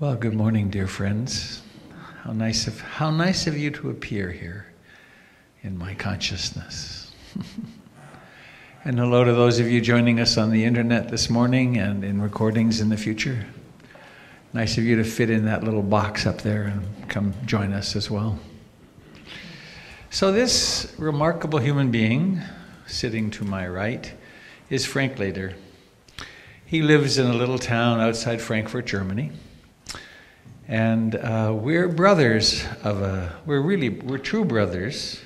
Well, good morning, dear friends. How nice of you to appear here in my consciousness. And hello to those of you joining us on the internet this morning and in recordings in the future. Nice of you to fit in that little box up there and come join us as well. So this remarkable human being sitting to my right is Frank Leder. He lives in a little town outside Frankfurt, Germany. And we're brothers we're true brothers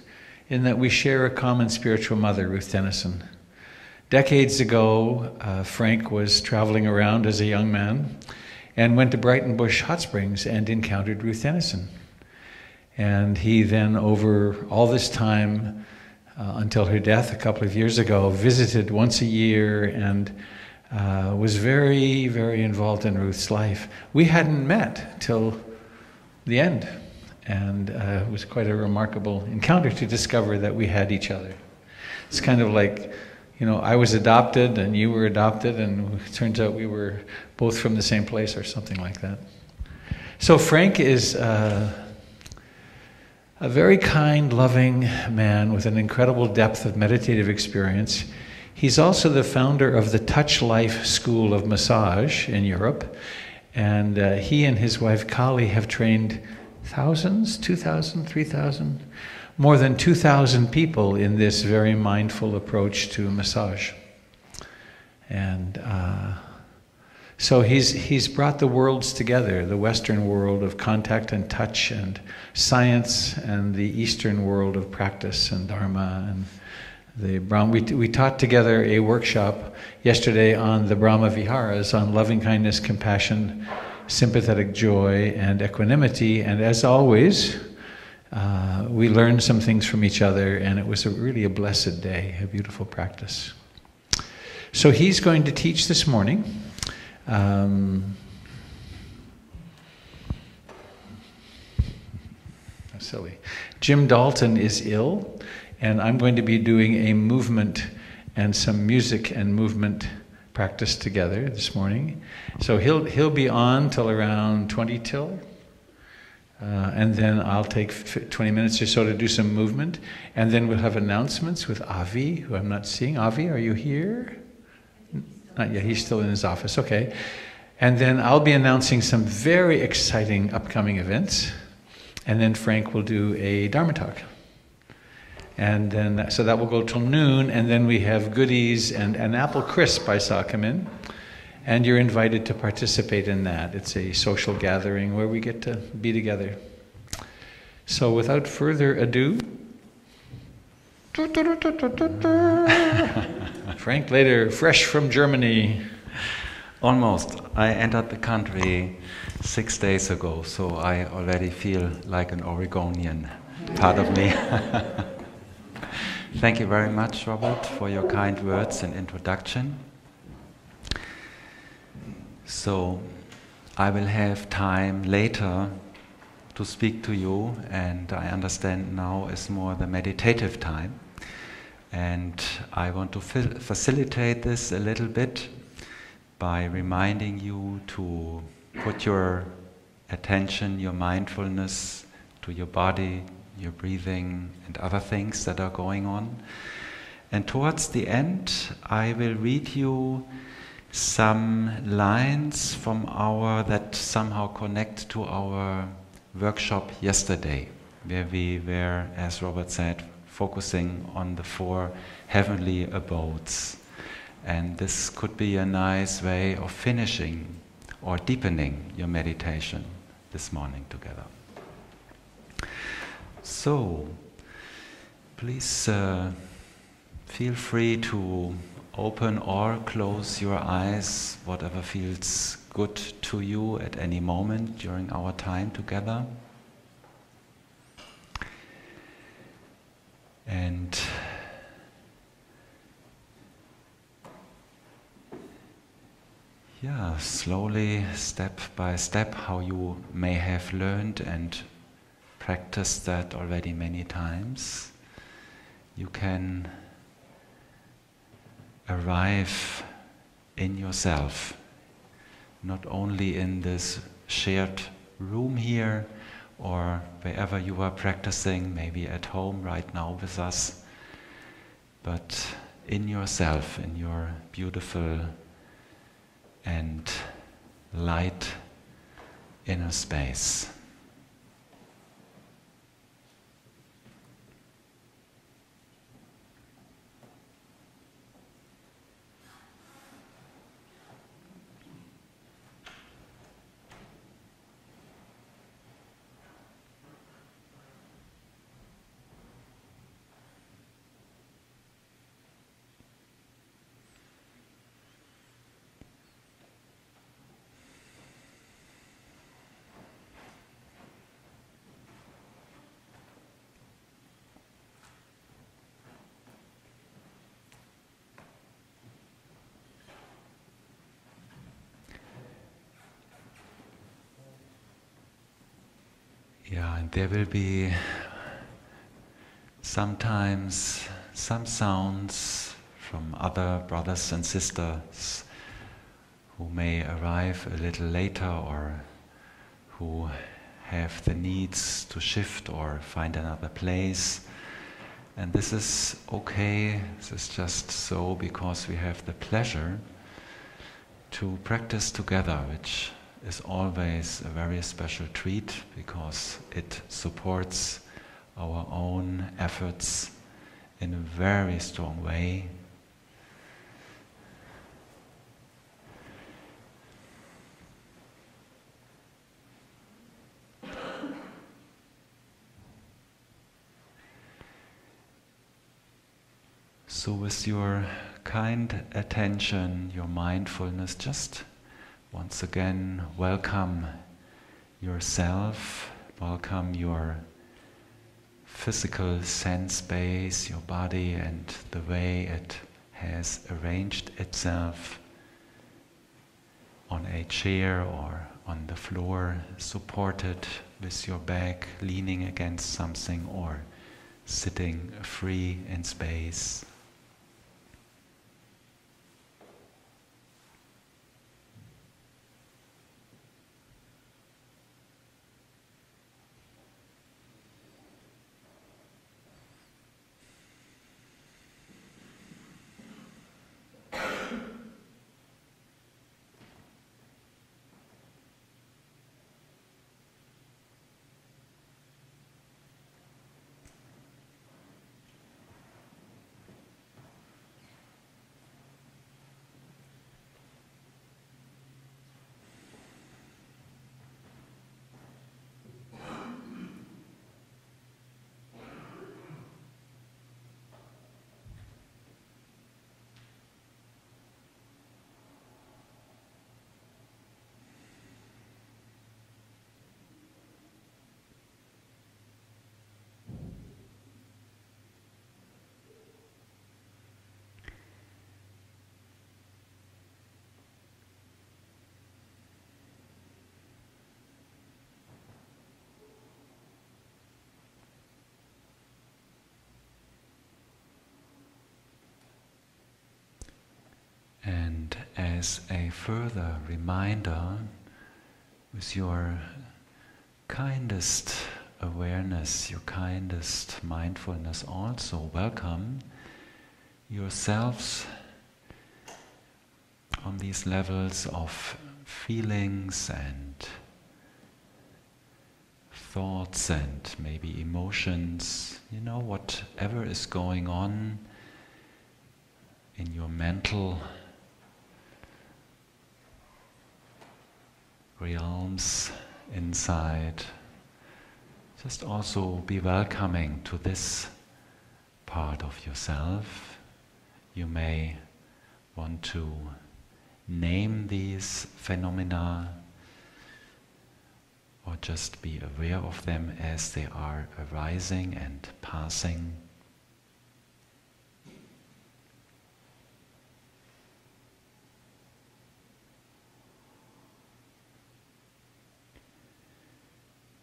in that we share a common spiritual mother, Ruth Denison. Decades ago, Frank was traveling around as a young man and went to Brighton Bush Hot Springs and encountered Ruth Denison. And he then, over all this time, until her death a couple of years ago, visited once a year and was very, very involved in Ruth's life. We hadn't met till the end, and it was quite a remarkable encounter to discover that we had each other. It's kind of like, I was adopted and you were adopted, and it turns out we were both from the same place or something like that. So Frank is a very kind, loving man with an incredible depth of meditative experience. He's also the founder of the Touch Life School of Massage in Europe, and he and his wife Kali have trained thousands, 2,000, 3,000, more than 2,000 people in this very mindful approach to massage. And so he's brought the worlds together, the Western world of contact and touch and science, and the Eastern world of practice and Dharma and the Brahma. We taught together a workshop yesterday on the Brahma Viharas, on loving kindness, compassion, sympathetic joy, and equanimity. And as always, we learned some things from each other, and it was really a blessed day, a beautiful practice. So he's going to teach this morning. Silly. Jim Dalton is ill. And I'm going to be doing a movement and some music and movement practice together this morning. So he'll be on till around 20 till. And then I'll take 20 minutes or so to do some movement. And then we'll have announcements with Avi, who I'm not seeing. Avi, are you here? Not yet. He's still in his office. Okay. And then I'll be announcing some very exciting upcoming events. And then Frank will do a Dharma talk. And then, so that will go till noon, and then we have goodies and an apple crisp I saw come in. And you're invited to participate in that. It's a social gathering where we get to be together. So without further ado, Frank Leder, fresh from Germany. Almost. I entered the country 6 days ago, so I already feel like an Oregonian, part of me. Thank you very much, Robert, for your kind words and introduction. So, I will have time later to speak to you, and I understand now is more the meditative time. And I want to facilitate this a little bit by reminding you to put your attention, your mindfulness to your body, your breathing, and other things that are going on. And towards the end, I will read you some lines from that somehow connect to our workshop yesterday, where we were, as Robert said, focusing on the 4 heavenly abodes. And this could be a nice way of finishing or deepening your meditation this morning together. So, please feel free to open or close your eyes, whatever feels good to you at any moment during our time together. And slowly, step by step, how you may have learned and practiced that already many times, you can arrive in yourself not only in this shared room here or wherever you are practicing, maybe at home right now with us, but in yourself, in your beautiful and light inner space. Yeah, and there will be sometimes some sounds from other brothers and sisters who may arrive a little later or who have the needs to shift or find another place. And this is okay, this is just so because we have the pleasure to practice together, which is always a very special treat because it supports our own efforts in a very strong way. So with your kind attention, your mindfulness, just once again welcome yourself, welcome your physical sense space, your body and the way it has arranged itself on a chair or on the floor, supported with your back leaning against something or sitting free in space. And as a further reminder, with your kindest awareness, your kindest mindfulness, also welcome yourselves on these levels of feelings and thoughts and maybe emotions, whatever is going on in your mental realms inside. Just also be welcoming to this part of yourself. You may want to name these phenomena or just be aware of them as they are arising and passing.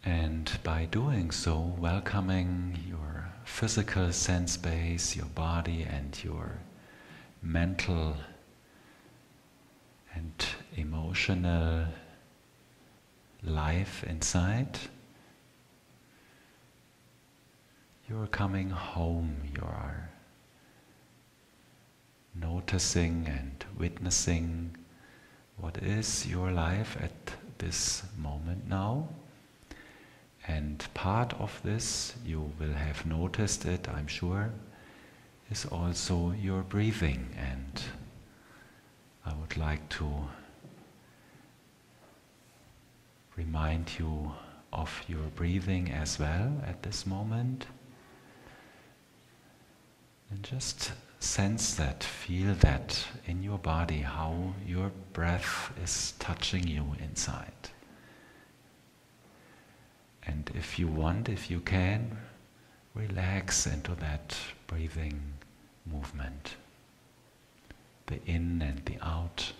And by doing so, welcoming your physical sense base, your body and your mental and emotional emotional life inside. You're coming home, you are noticing and witnessing what is your life at this moment now. And part of this, you will have noticed it, I'm sure, is also your breathing. And I would like to remind you of your breathing as well at this moment. And just sense that, feel that in your body, how your breath is touching you inside. And if you want, if you can, relax into that breathing movement, the in and the out.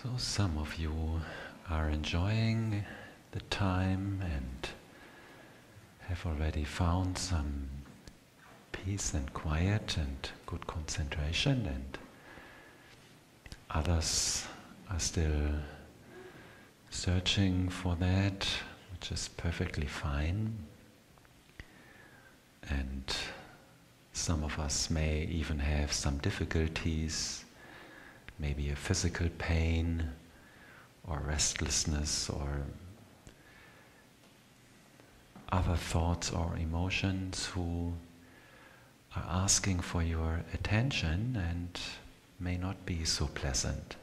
So some of you are enjoying the time and have already found some peace and quiet and good concentration, and others are still searching for that, which is perfectly fine. And some of us may even have some difficulties, maybe a physical pain or restlessness or other thoughts or emotions who are asking for your attention and may not be so pleasant.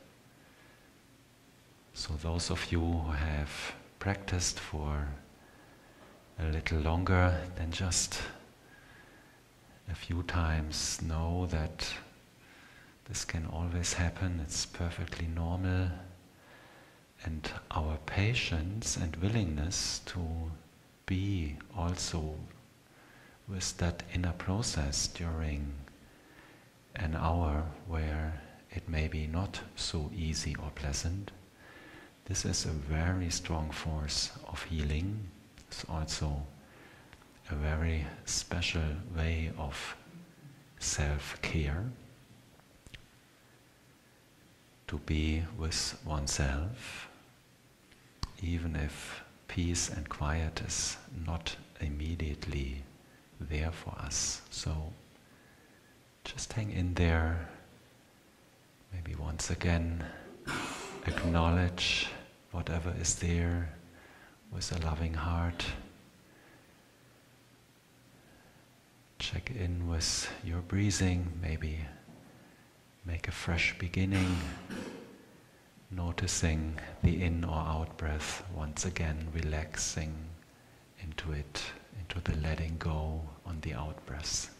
So those of you who have practiced for a little longer than just a few times know that this can always happen, it's perfectly normal, and our patience and willingness to be also with that inner process during an hour where it may be not so easy or pleasant, this is a very strong force of healing. It's also a very special way of self-care, to be with oneself, even if peace and quiet is not immediately there for us. So just hang in there. Maybe once again acknowledge whatever is there with a loving heart. Check in with your breathing, maybe make a fresh beginning, noticing the in or out breath, once again relaxing into it, into the letting go on the out breath.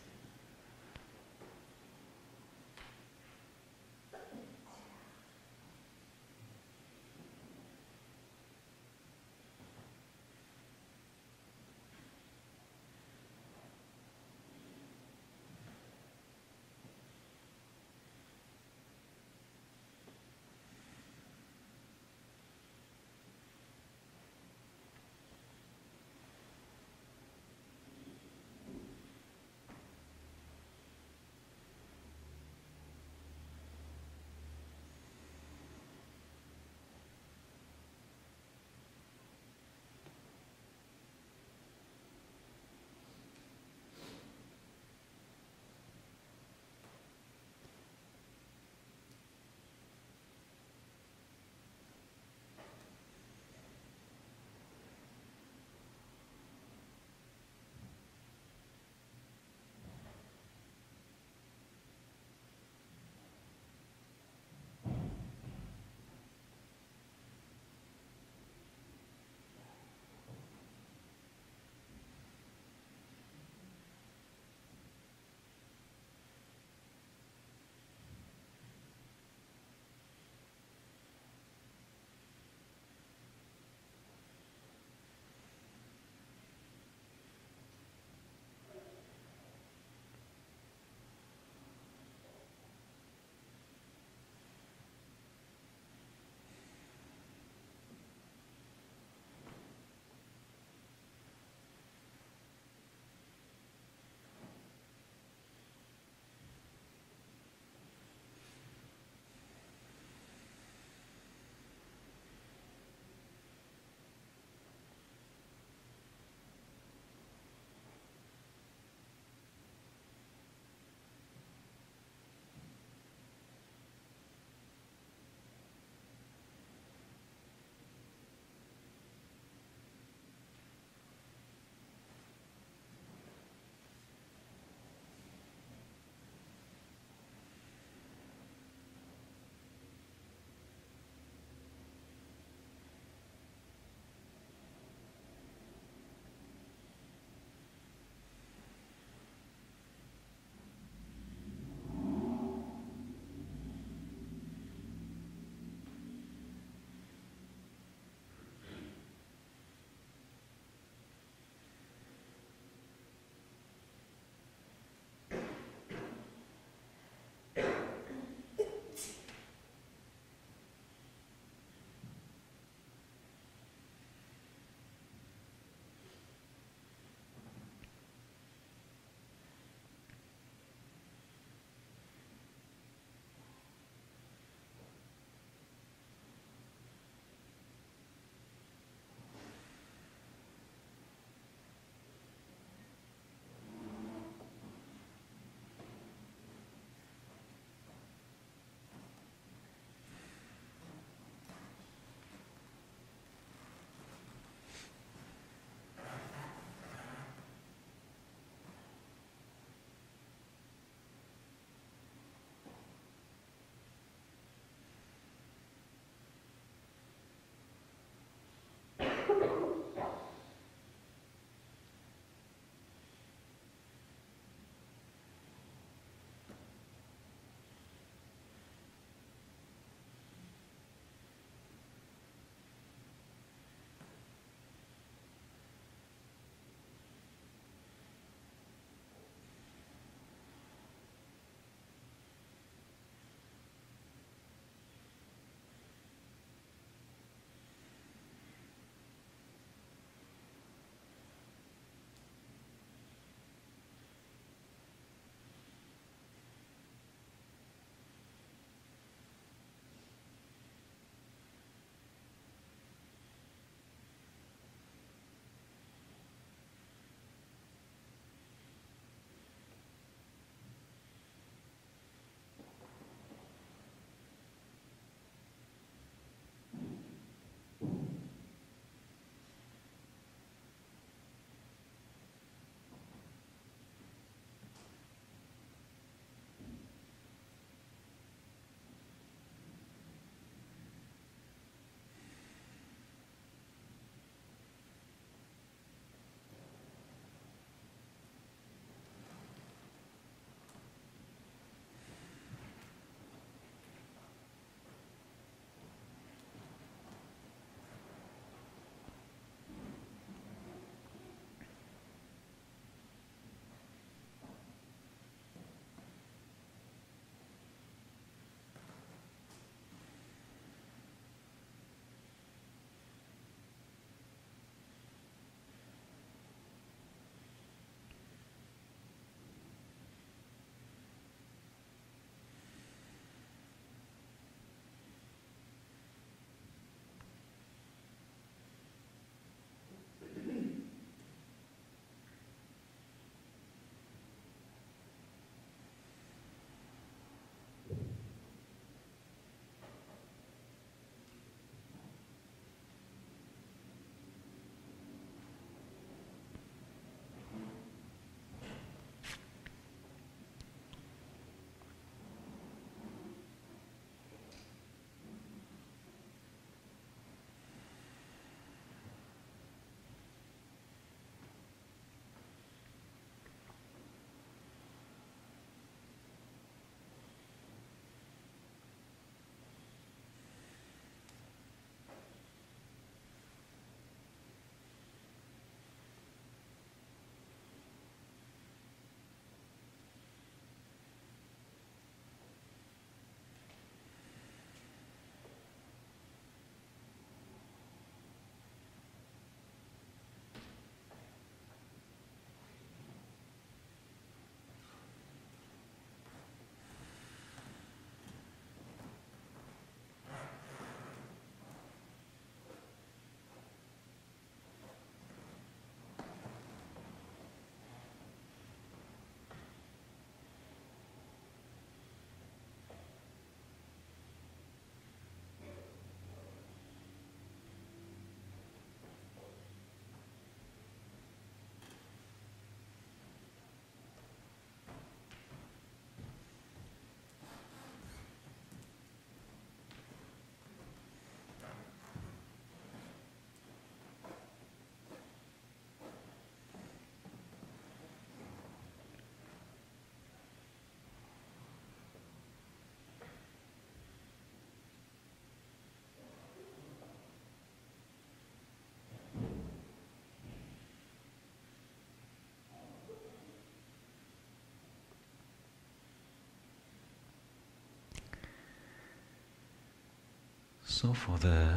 So for the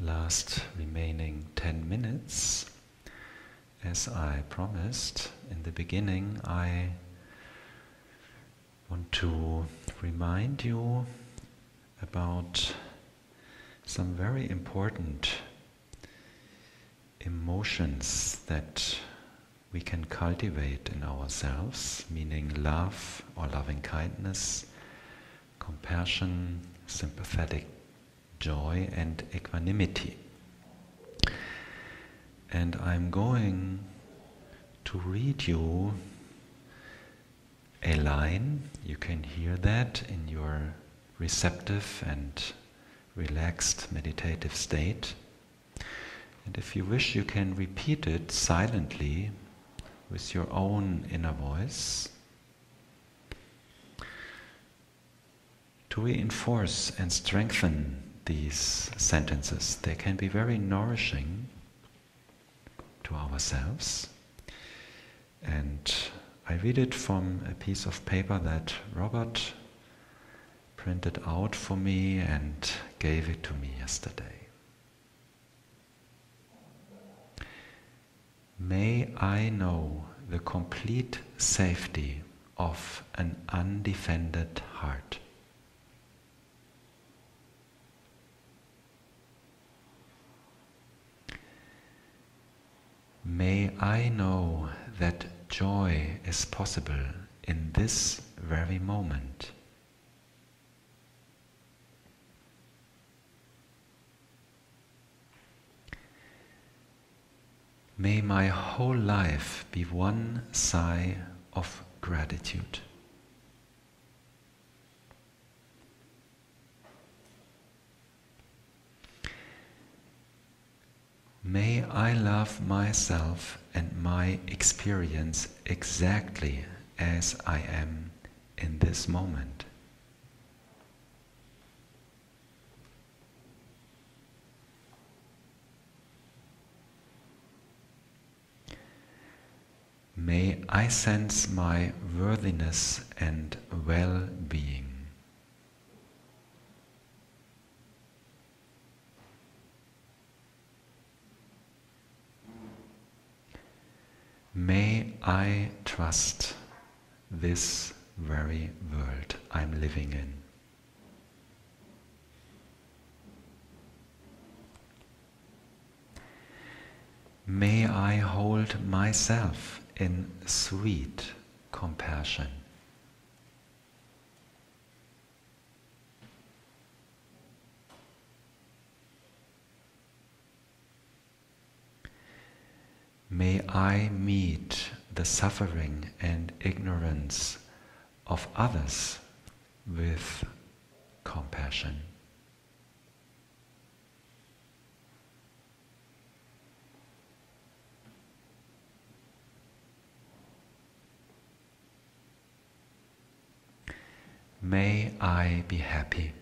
last remaining 10 minutes, as I promised in the beginning, I want to remind you about some very important emotions that we can cultivate in ourselves, meaning love or loving kindness, compassion, sympathetic joy and equanimity. And I'm going to read you a line. You can hear that in your receptive and relaxed meditative state. And if you wish, you can repeat it silently with your own inner voice to reinforce and strengthen these sentences. They can be very nourishing to ourselves. And I read it from a piece of paper that Robert printed out for me and gave it to me yesterday. May I know the complete safety of an undefended heart. May I know that joy is possible in this very moment. May my whole life be one sigh of gratitude. May I love myself and my experience exactly as I am in this moment. May I sense my worthiness and well-being. May I trust this very world I'm living in. May I hold myself in sweet compassion. May I meet the suffering and ignorance of others with compassion. May I be happy.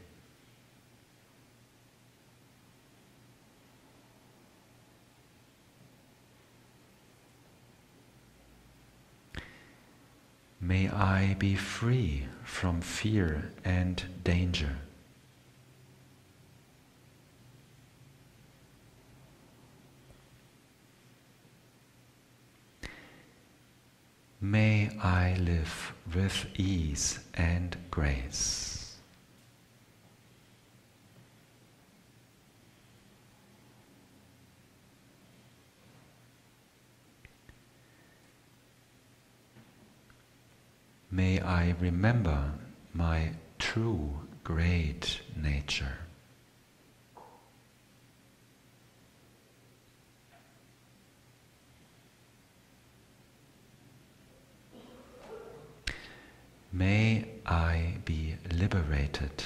May I be free from fear and danger. May I live with ease and grace. May I remember my true great nature. May I be liberated.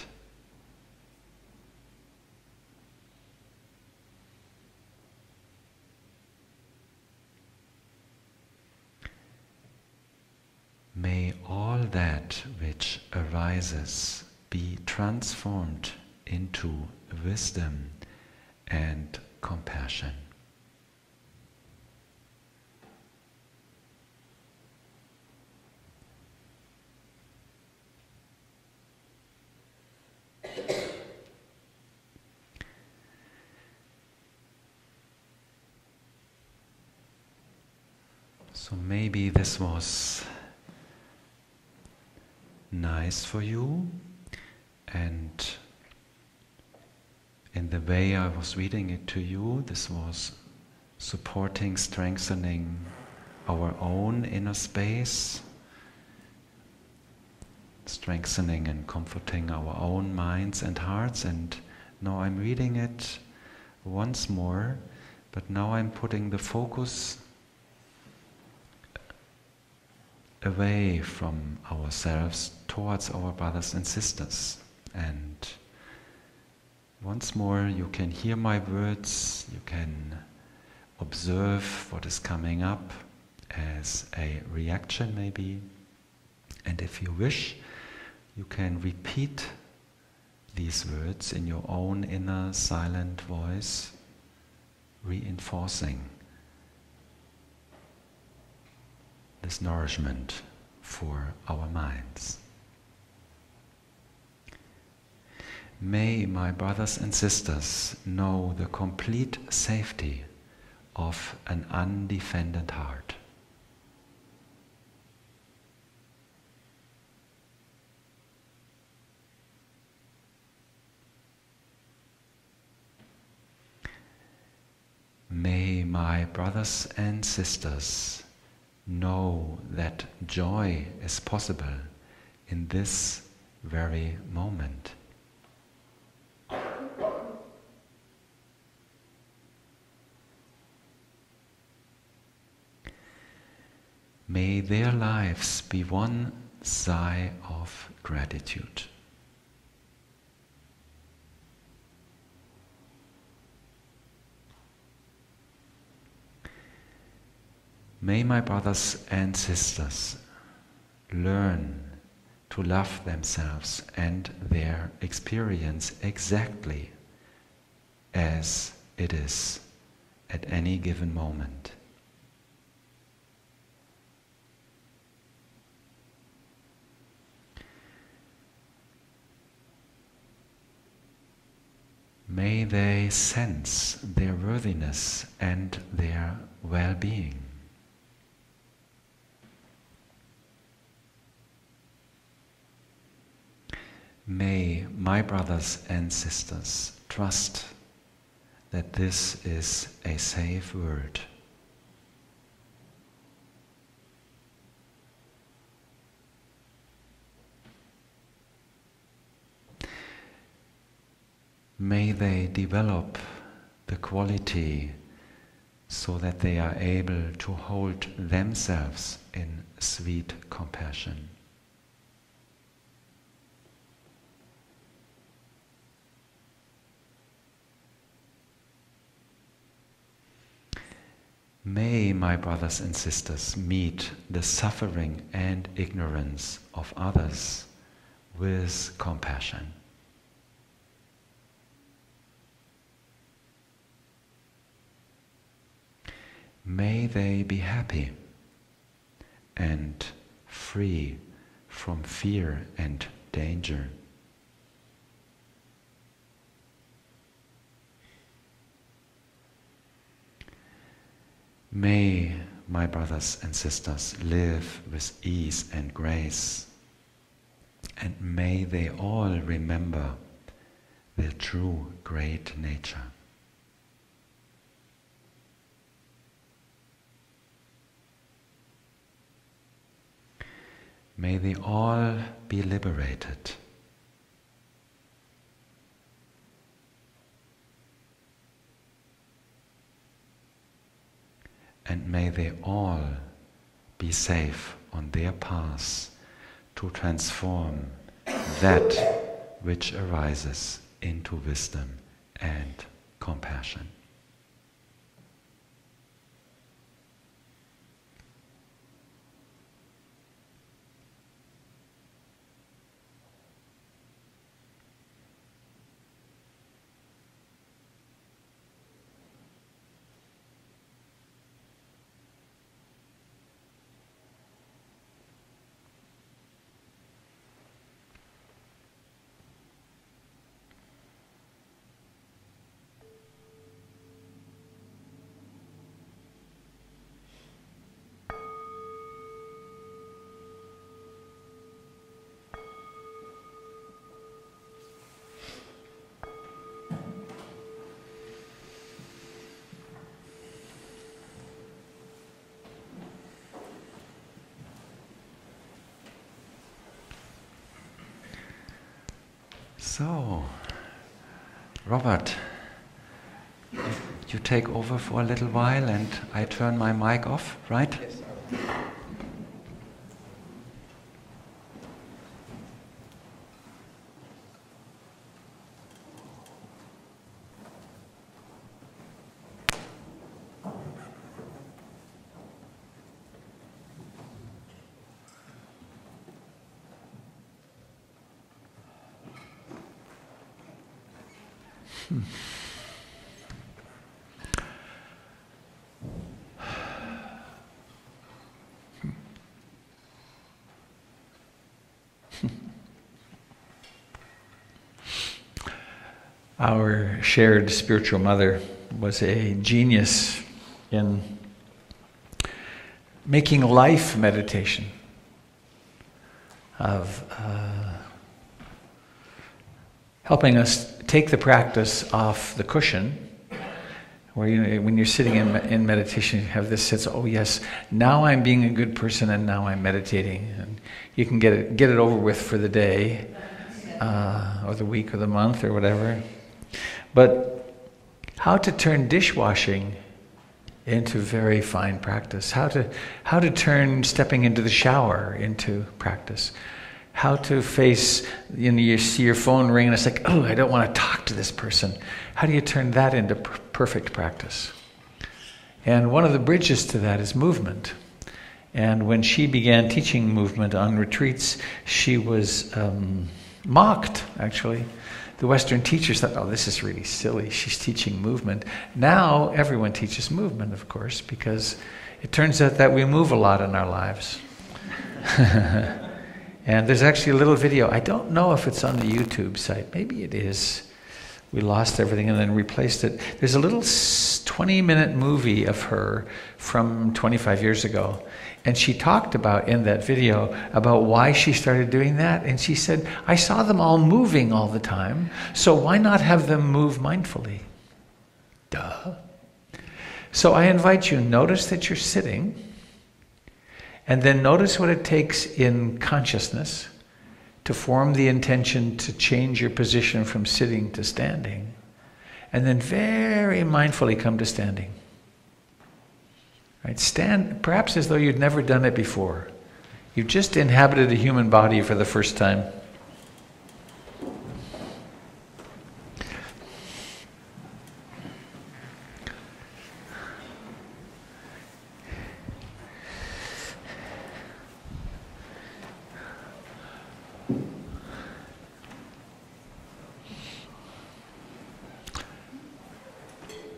May all that which arises be transformed into wisdom and compassion. So maybe this was nice for you, and in the way I was reading it to you, this was supporting, strengthening our own inner space, strengthening and comforting our own minds and hearts. And now I'm reading it once more, but now I'm putting the focus away from ourselves towards our brothers and sisters. And once more you can hear my words, you can observe what is coming up as a reaction maybe, and if you wish, you can repeat these words in your own inner silent voice, reinforcing this nourishment for our minds. May my brothers and sisters know the complete safety of an undefended heart. May my brothers and sisters know that joy is possible in this very moment. May their lives be one sigh of gratitude. May my brothers and sisters learn to love themselves and their experience exactly as it is at any given moment. May they sense their worthiness and their well-being. May my brothers and sisters trust that this is a safe word. May they develop the quality so that they are able to hold themselves in sweet compassion. May my brothers and sisters meet the suffering and ignorance of others with compassion. May they be happy and free from fear and danger. May my brothers and sisters live with ease and grace, and may they all remember their true great nature. May they all be liberated. And may they all be safe on their paths to transform that which arises into wisdom and compassion. So, Robert, you take over for a little while and I turn my mic off, right? Yes. Our shared spiritual mother was a genius in making life meditation, of helping us take the practice off the cushion, where when you're sitting in meditation, you have this sense, oh yes, now I'm being a good person and now I'm meditating. And you can get it over with for the day, or the week or the month or whatever. But how to turn dishwashing into very fine practice, how to turn stepping into the shower into practice, how to face, you see your phone ring and it's like, oh, I don't want to talk to this person. How do you turn that into perfect practice? And one of the bridges to that is movement. And when she began teaching movement on retreats, she was mocked, actually. The Western teachers thought, oh, this is really silly. She's teaching movement. Now everyone teaches movement, of course, because it turns out that we move a lot in our lives. And there's actually a little video. I don't know if it's on the YouTube site. Maybe it is. We lost everything and then replaced it. There's a little 20-minute movie of her from 25 years ago. And she talked about, in that video, about why she started doing that. And she said, I saw them all moving all the time, so why not have them move mindfully? Duh. So I invite you, notice that you're sitting, and then notice what it takes in consciousness to form the intention to change your position from sitting to standing. And then very mindfully come to standing. Right? Stand, perhaps as though you'd never done it before. You've just inhabited a human body for the first time.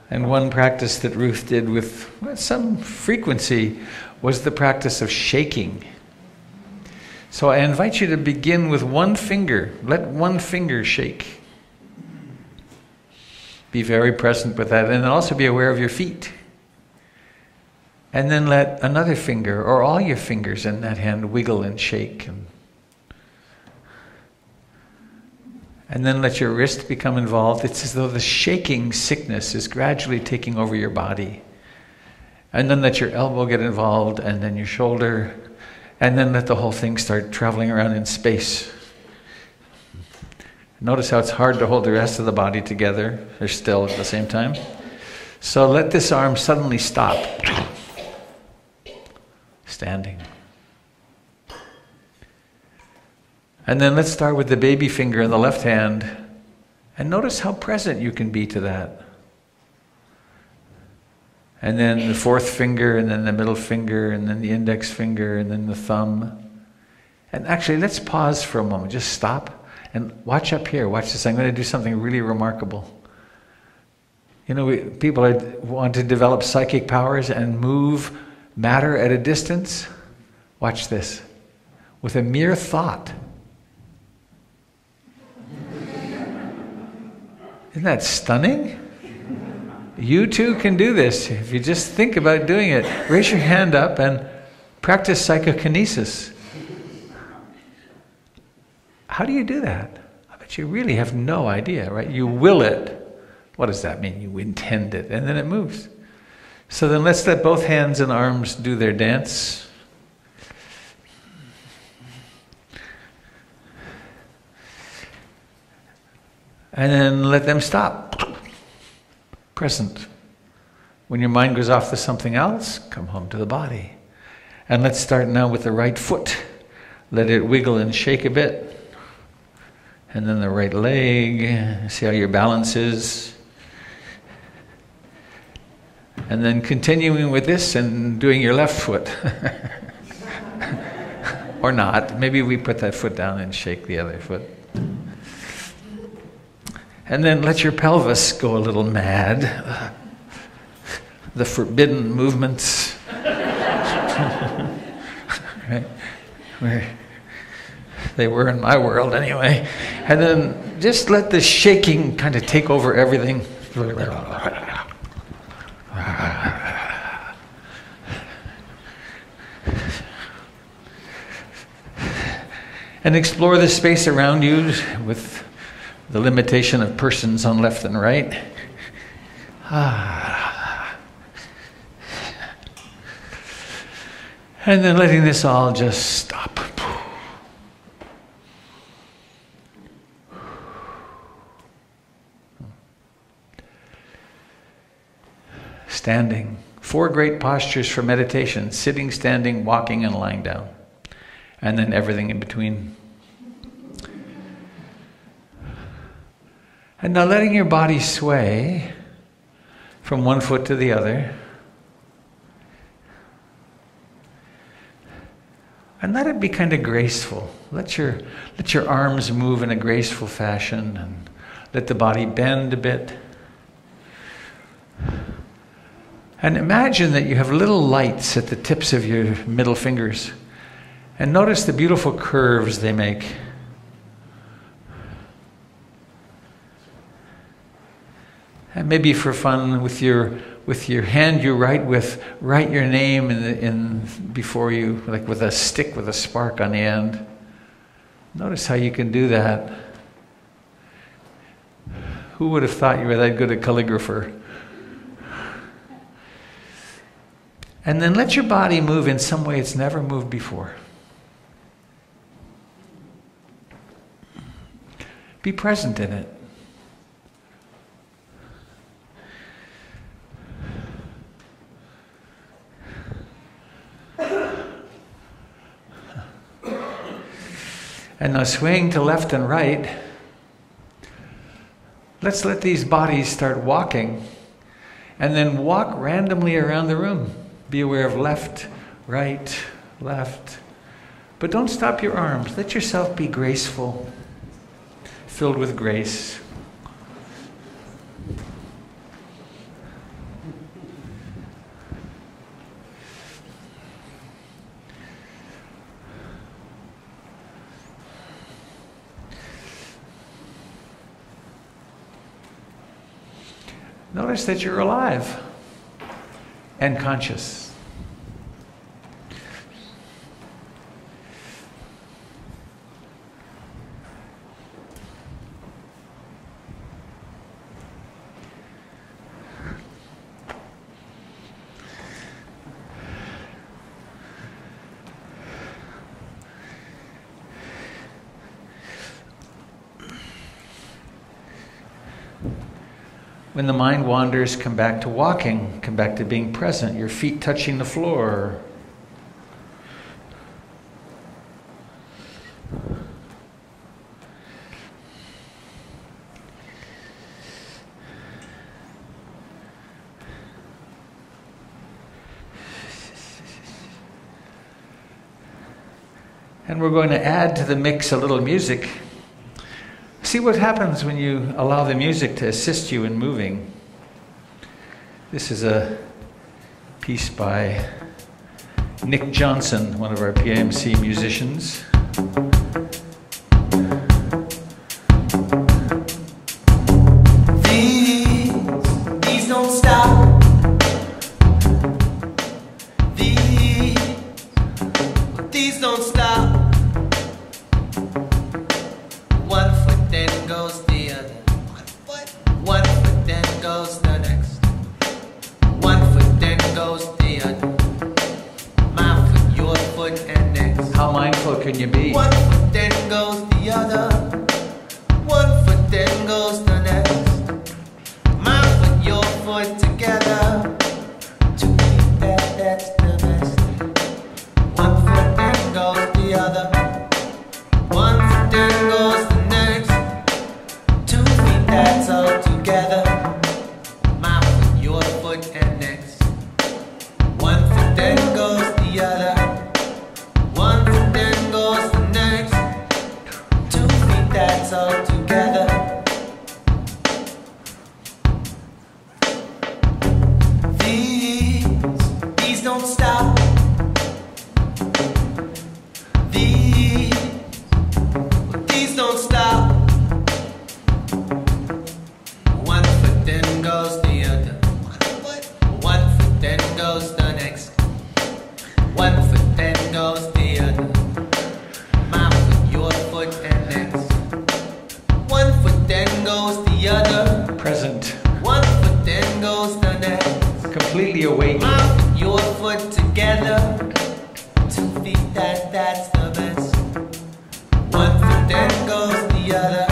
And one practice that Ruth did with some frequency was the practice of shaking. So I invite you to begin with one finger. Let one finger shake. Be very present with that, and then also be aware of your feet. And then let another finger, or all your fingers in that hand, wiggle and shake. And then let your wrist become involved. It's as though the shaking sickness is gradually taking over your body. And then let your elbow get involved, and then your shoulder, and then let the whole thing start traveling around in space. Notice how it's hard to hold the rest of the body together or still at the same time. So let this arm suddenly stop. Standing. And then let's start with the baby finger in the left hand, and notice how present you can be to that. And then the fourth finger, and then the middle finger, and then the index finger, and then the thumb. And actually, let's pause for a moment. Just stop and watch up here. Watch this. I'm going to do something really remarkable. You know, people want to develop psychic powers and move matter at a distance. Watch this. With a mere thought. Isn't that stunning? You too can do this. If you just think about doing it, raise your hand up and practice psychokinesis. How do you do that? I bet you really have no idea, right? You will it. What does that mean? You intend it, and then it moves. So then let's let both hands and arms do their dance. And then let them stop. Present. When your mind goes off to something else, come home to the body. And let's start now with the right foot. Let it wiggle and shake a bit. And then the right leg. See how your balance is. And then continuing with this and doing your left foot. Or not. Maybe we put that foot down and shake the other foot. And then let your pelvis go a little mad. The forbidden movements. Right? Where they were in my world anyway. And then just let the shaking kind of take over everything. And explore the space around you with the limitation of persons on left and right. And then letting this all just stop. Standing. 4 great postures for meditation: sitting, standing, walking, and lying down. And then everything in between. And now letting your body sway from one foot to the other. And let it be kind of graceful. Let your arms move in a graceful fashion, and let the body bend a bit. And imagine that you have little lights at the tips of your middle fingers. And notice the beautiful curves they make. And maybe for fun, with your hand you write your name in before you, like with a stick with a spark on the end. Notice how you can do that. Who would have thought you were that good a calligrapher? And then let your body move in some way it's never moved before. Be present in it. And now swaying to left and right, let's let these bodies start walking, and then walk randomly around the room. Be aware of left, right, left. But don't stop your arms. Let yourself be graceful, filled with grace. Notice that you're alive and conscious. When the mind wanders, come back to walking, come back to being present, your feet touching the floor. And we're going to add to the mix a little music. See what happens when you allow the music to assist you in moving. This is a piece by Nick Johnson, one of our PMC musicians. These don't stop. These don't stop. One foot then goes the other. One foot then goes the next. One foot then goes the other. My foot, your foot, and next. How mindful can you be? One foot then goes the other. One foot then goes the that's all together. These don't stop. These don't stop. One foot then goes the other. One foot then goes the next. One foot then goes the other. My foot, your foot, and next. One foot then goes the other. Present. One foot then goes the next. Completely awake. My foot, your foot together. 2 feet, that's the best. One foot then goes the other.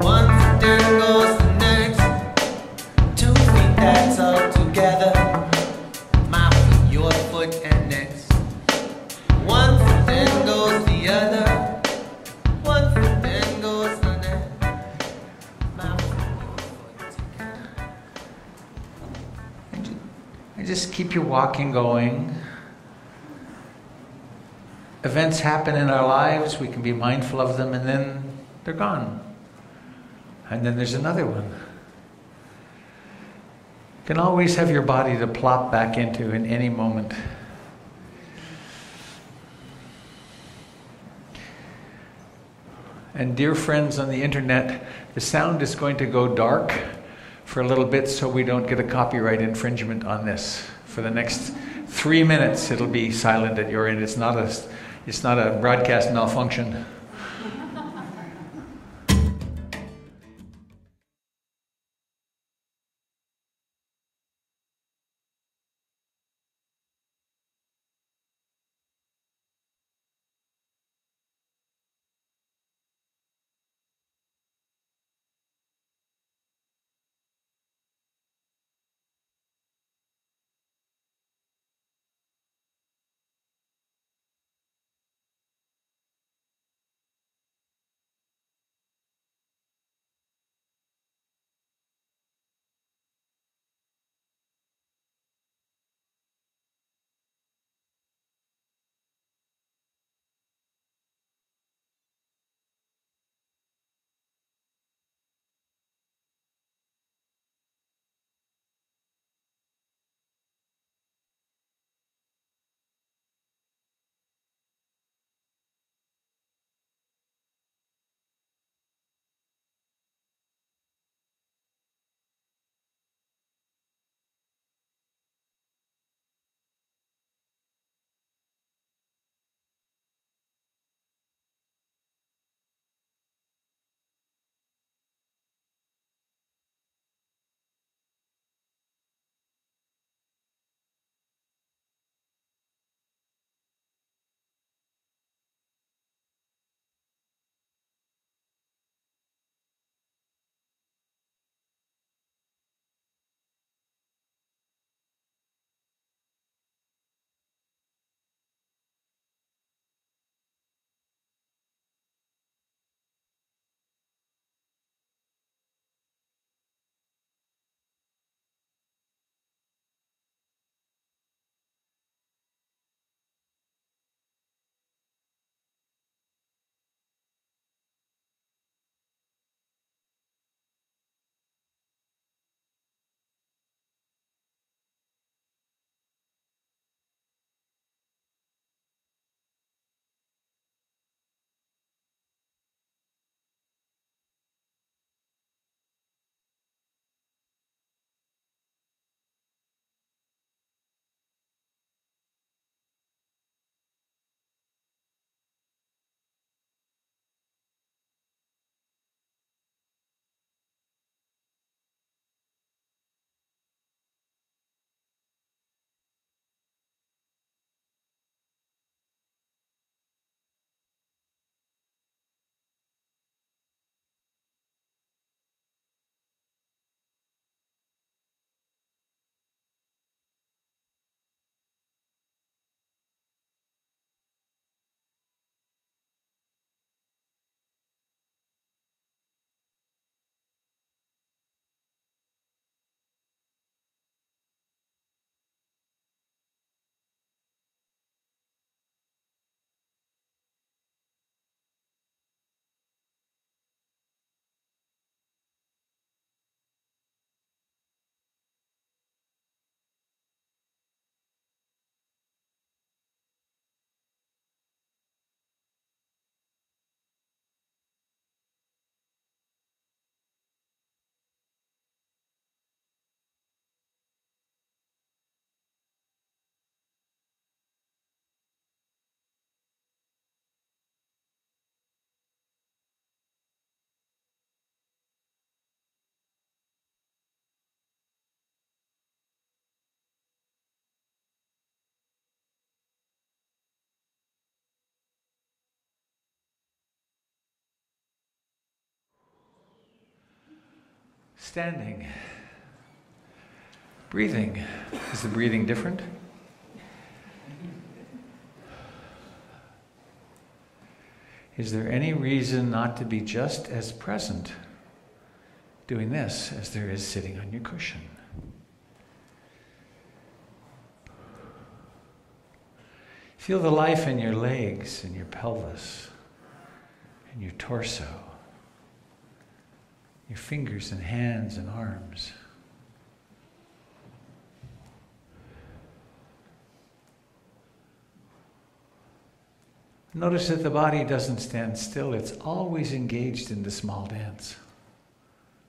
One foot then goes the next. 2 feet, that's all together. My foot, your foot, and next. One foot then goes the other. One foot then goes the next. My foot, your foot together. And just keep your walking going. Events happen in our lives, we can be mindful of them, and then they're gone. And then there's another one. You can always have your body to plop back into in any moment. And dear friends on the internet, the sound is going to go dark for a little bit so we don't get a copyright infringement on this. For the next 3 minutes it'll be silent at your end. It's not a broadcast malfunction. Standing. Breathing. Is the breathing different? Is there any reason not to be just as present doing this as there is sitting on your cushion? Feel the life in your legs and your pelvis and your torso, your fingers and hands and arms. Notice that the body doesn't stand still. It's always engaged in the small dance,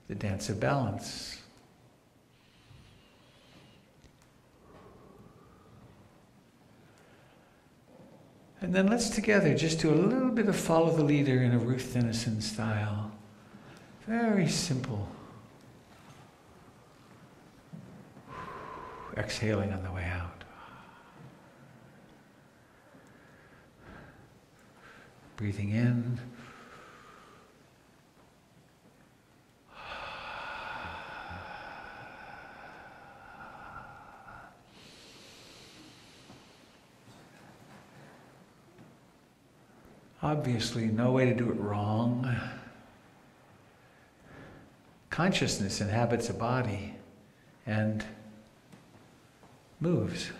the dance of balance. And then let's together just do a little bit of follow the leader in a Ruth Denison style. Very simple. Exhaling on the way out. Breathing in. Obviously, no way to do it wrong. Consciousness inhabits a body and moves.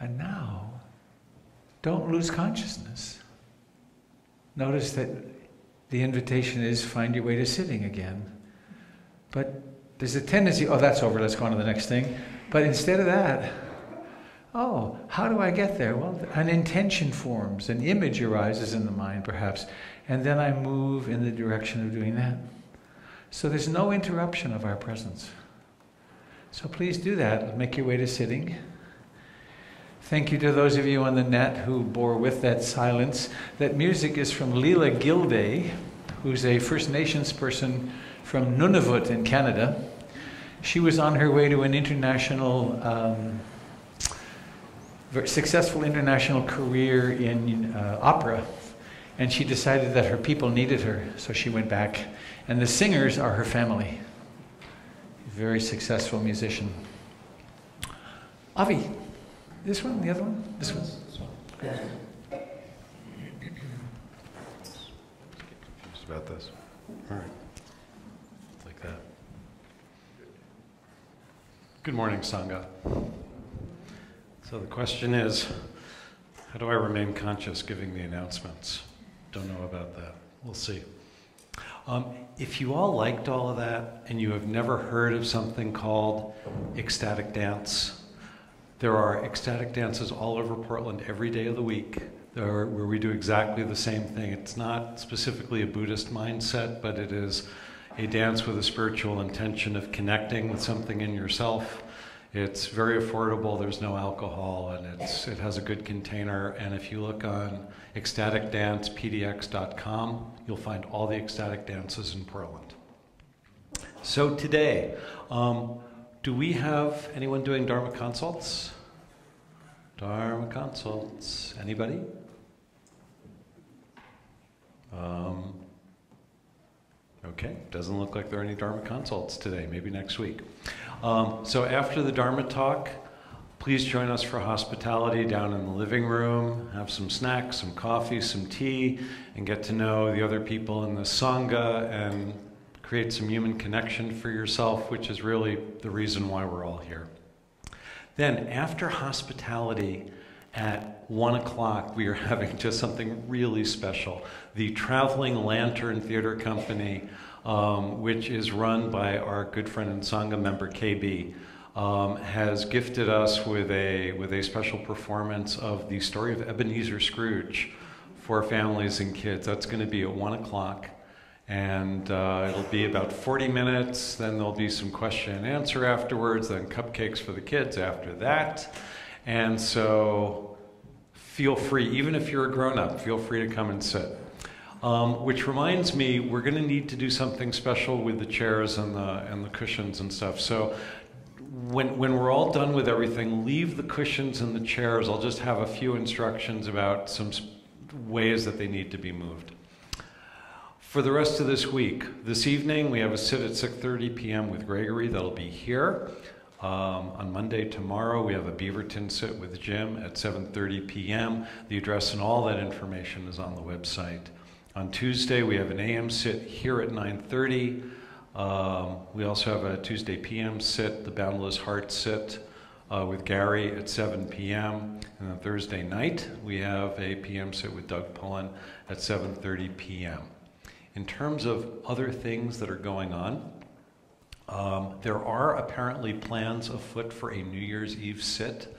And now, don't lose consciousness. Notice that the invitation is find your way to sitting again. But there's a tendency, oh, that's over, let's go on to the next thing. But instead of that, oh, how do I get there? Well, an intention forms, an image arises in the mind perhaps, and then I move in the direction of doing that. So there's no interruption of our presence. So please do that. Make your way to sitting. Thank you to those of you on the net who bore with that silence. That music is from Leela Gilday, who's a First Nations person from Nunavut in Canada. She was on her way to an international, successful international career in opera, and she decided that her people needed her, so she went back. And the singers are her family. Very successful musician. Avi. This one? The other one? This one? Yeah. Just about this. All right. Like that. Good morning, Sangha. So the question is, how do I remain conscious giving the announcements? Don't know about that. We'll see. If you all liked all of that and you have never heard of something called Ecstatic Dance, there are ecstatic dances all over Portland every day of the week where we do exactly the same thing. It's not specifically a Buddhist mindset, but it is a dance with a spiritual intention of connecting with something in yourself. It's very affordable, there's no alcohol, and it has a good container. And if you look on ecstaticdancepdx.com, you'll find all the ecstatic dances in Portland. So today, do we have anyone doing Dharma consults? Dharma consults. Anybody? Okay, doesn't look like there are any Dharma consults today. Maybe next week. So after the Dharma talk, please join us for hospitality down in the living room. Have some snacks, some coffee, some tea, and get to know the other people in the Sangha and create some human connection for yourself, which is really the reason why we're all here. Then, after hospitality at 1 o'clock, we are having just something really special. The Traveling Lantern Theater Company, which is run by our good friend and Sangha member, KB, has gifted us with a special performance of the story of Ebenezer Scrooge for families and kids. That's going to be at 1 o'clock. And it'll be about 40 minutes. Then there'll be some question and answer afterwards, then cupcakes for the kids after that. And so feel free, even if you're a grown-up, feel free to come and sit. Which reminds me, we're going to need to do something special with the chairs and the cushions and stuff. So when we're all done with everything, leave the cushions and the chairs. I'll just have a few instructions about some ways that they need to be moved. For the rest of this week, this evening we have a sit at 6:30 p.m. with Gregory. That'll be here. On Monday, tomorrow, we have a Beaverton sit with Jim at 7:30 p.m. The address and all that information is on the website. On Tuesday, we have an AM sit here at 9:30. We also have a Tuesday PM sit, the Boundless Heart sit with Gary at 7 p.m. And then Thursday night, we have a PM sit with Doug Pullen at 7:30 p.m. In terms of other things that are going on, there are apparently plans afoot for a New Year's Eve sit,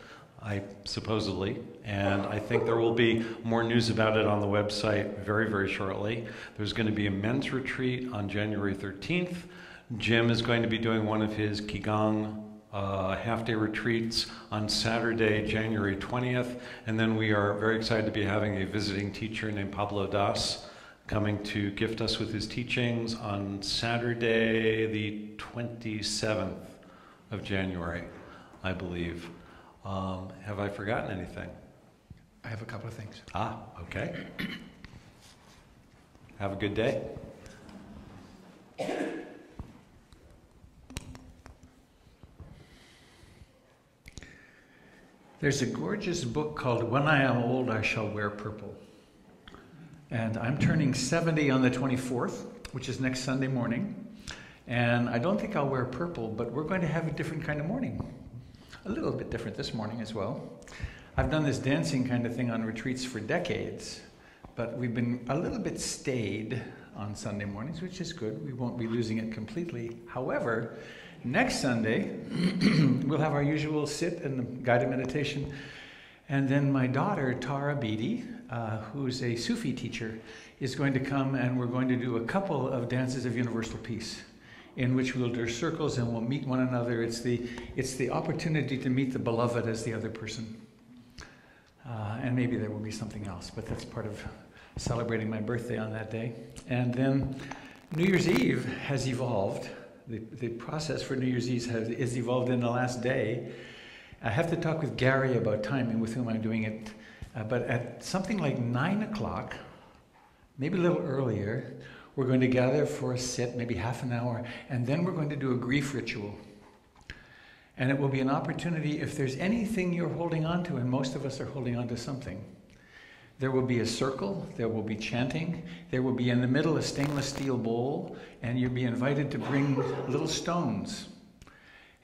supposedly, and I think there will be more news about it on the website very, very shortly. There's going to be a men's retreat on January 13th. Jim is going to be doing one of his Qigong half-day retreats on Saturday, January 20th, and then we are very excited to be having a visiting teacher named Pablo Das coming to gift us with his teachings on Saturday, the 27th of January, I believe. Have I forgotten anything? I have a couple of things. Okay. Have a good day. There's a gorgeous book called When I Am Old, I Shall Wear Purple. And I'm turning 70 on the 24th, which is next Sunday morning. And I don't think I'll wear purple, but we're going to have a different kind of morning. A little bit different this morning as well. I've done this dancing kind of thing on retreats for decades, but we've been a little bit staid on Sunday mornings, which is good. We won't be losing it completely. However, next Sunday, we'll have our usual sit and guided meditation. And then my daughter, Tara Beatty, who's a Sufi teacher, is going to come, and we're going to do a couple of dances of universal peace, in which we'll do circles and we'll meet one another. It's the opportunity to meet the beloved as the other person. And maybe there will be something else, but that's part of celebrating my birthday on that day. And then New Year's Eve has evolved. The process for New Year's Eve has evolved in the last day. I have to talk with Gary about timing, with whom I'm doing it. But at something like 9 o'clock, maybe a little earlier, we're going to gather for a sit, maybe half an hour, and then we're going to do a grief ritual. And it will be an opportunity, if there's anything you're holding on to, and most of us are holding on to something, there will be a circle, there will be chanting, there will be in the middle a stainless steel bowl, and you'll be invited to bring little stones.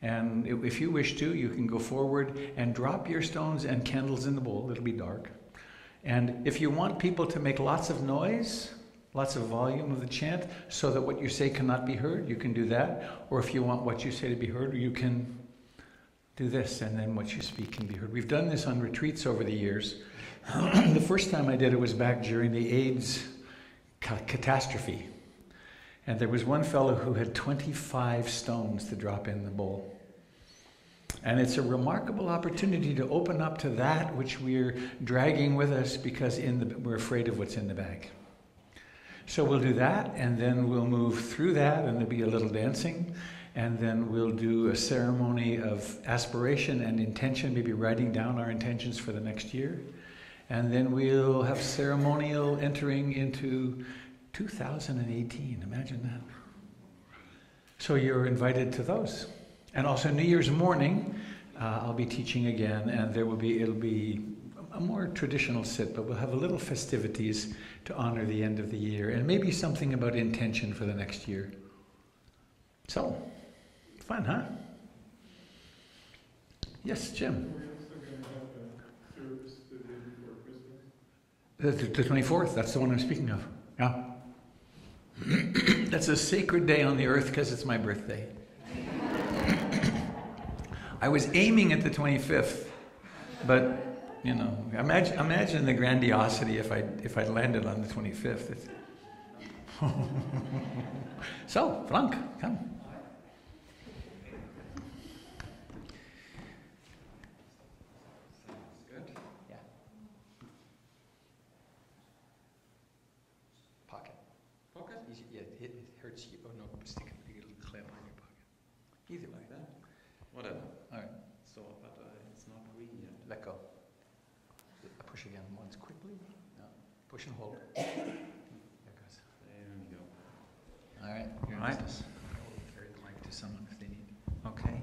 And if you wish to, you can go forward and drop your stones and candles in the bowl. It'll be dark. And if you want people to make lots of noise, lots of volume of the chant, so that what you say cannot be heard, you can do that. Or if you want what you say to be heard, you can do this, and then what you speak can be heard. We've done this on retreats over the years. The first time I did it was back during the AIDS catastrophe. And there was one fellow who had 25 stones to drop in the bowl. And it's a remarkable opportunity to open up to that which we're dragging with us because we're afraid of what's in the bag. So we'll do that, and then we'll move through that, and there'll be a little dancing, and then we'll do a ceremony of aspiration and intention, maybe writing down our intentions for the next year. And then we'll have ceremonial entering into 2018, imagine that. So you're invited to those. And also New Year's morning, I'll be teaching again, and it'll be a more traditional sit, but we'll have a little festivities to honor the end of the year, and maybe something about intention for the next year. So, fun, huh? Yes, Jim. We're also going to have a service the day before Christmas. The 24th, that's the one I'm speaking of. Yeah. That's a sacred day on the earth because it's my birthday. I was aiming at the 25th, but You know, imagine the grandiosity if I landed on the 25th. So, Frank, come. Good. Yeah. Pocket. Pocket? Yeah, it hurts you. Oh no, stick a little clamp on your pocket. Easy like that. Whatever. All right. So, but it's not green yet. Let go. Push again once quickly. No. Push and hold. There goes. There we go. All right. You're in All right. business. I'll carry the mic to someone if they need. Okay.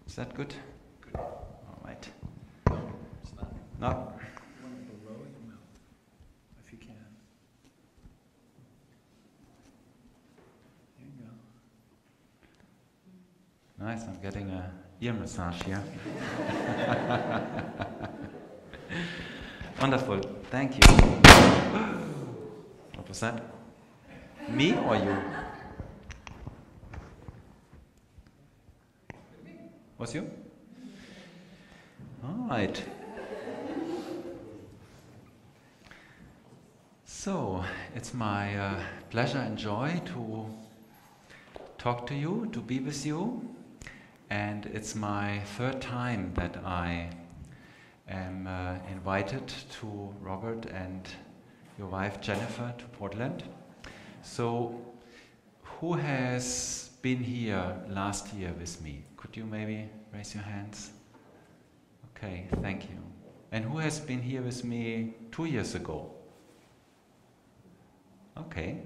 Is that good? Good. All right. No, it's not. No. You want it below your mouth, if you can. There you go. Nice. I'm getting a ear massage here. Wonderful. Thank you. What was that? Me or you? Was you? All right. So, it's my pleasure and joy to talk to you, to be with you. And it's my third time that I am invited to Robert and your wife Jennifer to Portland. So, who has been here last year with me? Could you maybe raise your hands? Okay, thank you. And who has been here with me 2 years ago? Okay.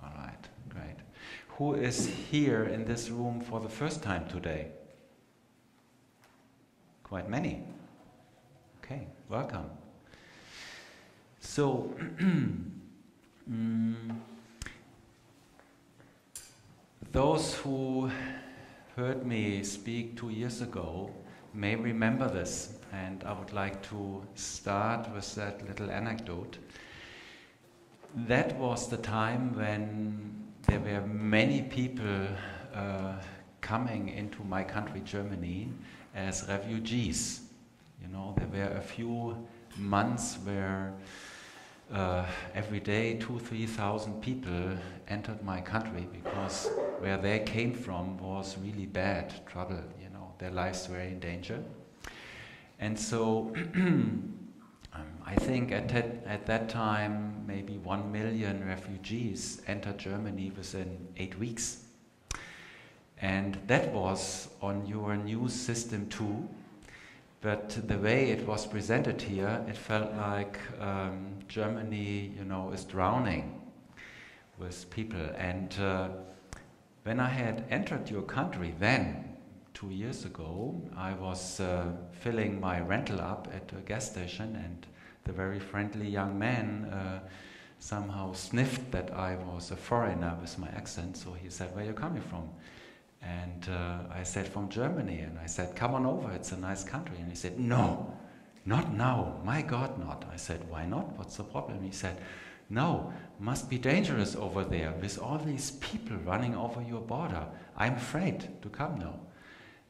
All right, great. Who is here in this room for the first time today? Quite many. Okay, welcome. So, those who heard me speak 2 years ago may remember this, and I would like to start with that little anecdote. That was the time when there were many people coming into my country, Germany, as refugees. You know, there were a few months where every day 2,000-3,000 people entered my country because where they came from was really bad trouble. You know, their lives were in danger, and so I think at that time maybe 1 million refugees entered Germany within 8 weeks, and that was on your news system too. But the way it was presented here, it felt like Germany, you know, is drowning with people. And when I had entered your country then, 2 years ago, I was filling my rental up at a gas station, and the very friendly young man somehow sniffed that I was a foreigner with my accent, so he said, "Where are you coming from?" And I said, "From Germany." And I said, "Come on over, it's a nice country." And he said, "No, not now, my God, not." I said, "Why not? What's the problem?" He said, "No, must be dangerous over there with all these people running over your border. I'm afraid to come now."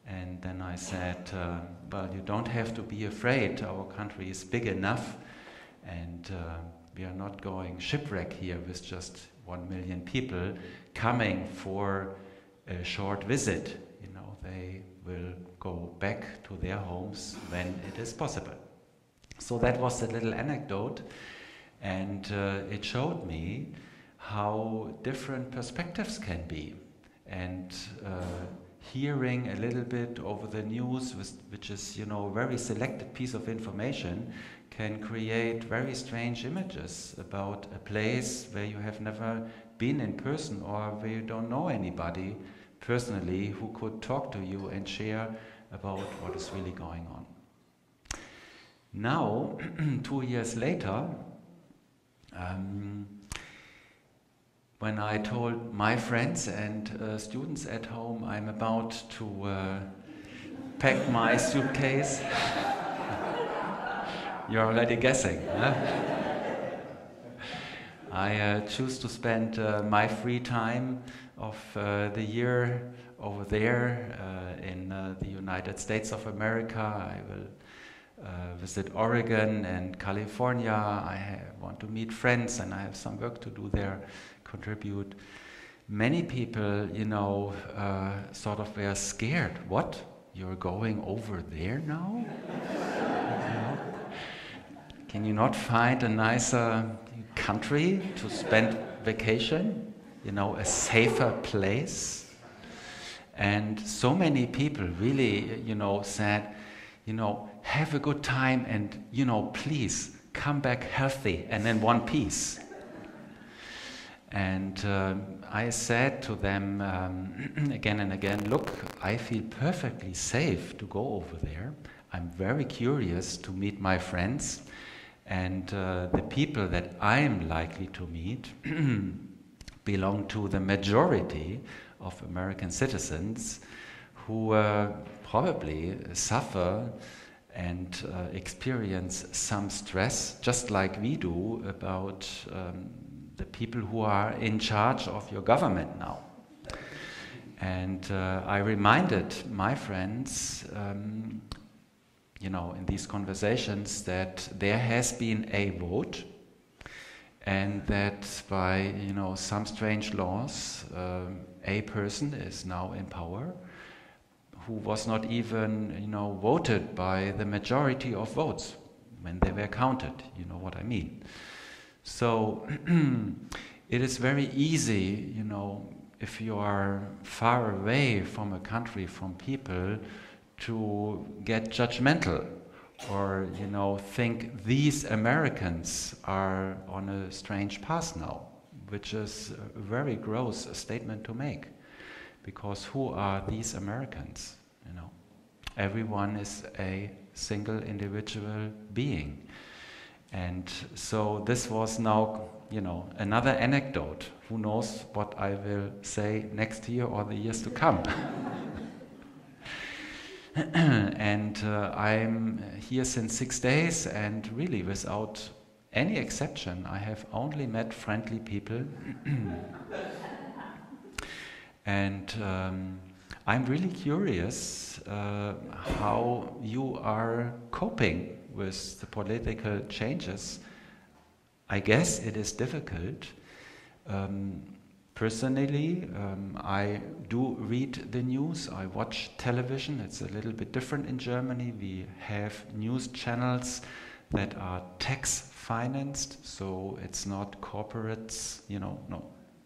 And then I said, "Well, you don't have to be afraid. Our country is big enough, and we are not going shipwreck here with just 1 million people coming for a short visit. You know, they will go back to their homes when it is possible." So that was the little anecdote, and it showed me how different perspectives can be. And hearing a little bit over the news, which is, you know, a very selected piece of information, can create very strange images about a place where you have never been in person or where you don't know anybody personally who could talk to you and share about what is really going on. Now, 2 years later, when I told my friends and students at home I'm about to pack my suitcase, you're already guessing, huh? I choose to spend my free time of the year over there in the United States of America. I will visit Oregon and California. I want to meet friends, and I have some work to do there, contribute. Many people, sort of were scared. What? You're going over there now? Can you not find a nicer country to spend vacation? A safer place? And so many people really, said, have a good time and, please come back healthy and in one piece. And I said to them again and again, look, I feel perfectly safe to go over there. I'm very curious to meet my friends. And the people that I'm likely to meet belong to the majority of American citizens who probably suffer and experience some stress, just like we do about the people who are in charge of your government now. And I reminded my friends, in these conversations, that there has been a vote, and that by some strange laws, a person is now in power who was not even voted by the majority of votes when they were counted. You know what I mean? So it is very easy, if you are far away from a country, from people, to get judgmental or, think these Americans are on a strange path now, which is a very gross statement to make. Because who are these Americans? Everyone is a single individual being. And so this was now, another anecdote. Who knows what I will say next year or the years to come. And I'm here since 6 days, and really without any exception, I have only met friendly people. And I'm really curious how you are coping with the political changes. I guess it is difficult. Personally, I do read the news, I watch television. It's a little bit different in Germany. We have news channels that are tax-financed, so it's not corporates,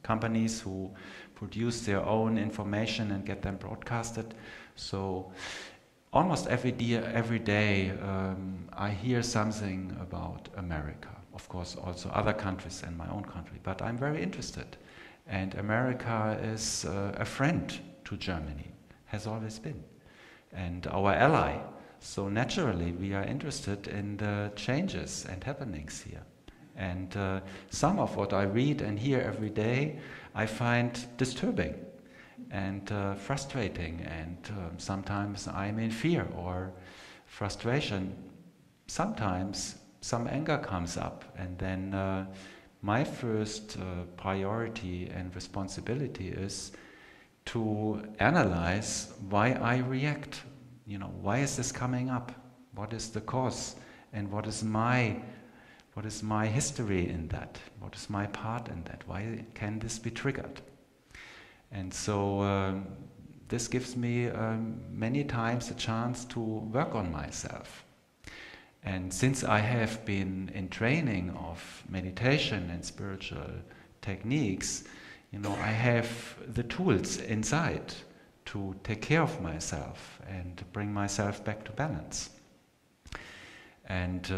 companies who produce their own information and get them broadcasted. So almost every day I hear something about America. Of course, also other countries and my own country, but I'm very interested. And America is a friend to Germany, has always been, and our ally. So naturally we are interested in the changes and happenings here. And some of what I read and hear every day I find disturbing and frustrating, and sometimes I'm in fear or frustration. Sometimes some anger comes up, and then my first priority and responsibility is to analyze why I react. Why is this coming up? What is the cause? And what is my history in that? What is my part in that? Why can this be triggered? And so this gives me many times a chance to work on myself. And since I have been in training of meditation and spiritual techniques, I have the tools inside to take care of myself and bring myself back to balance. And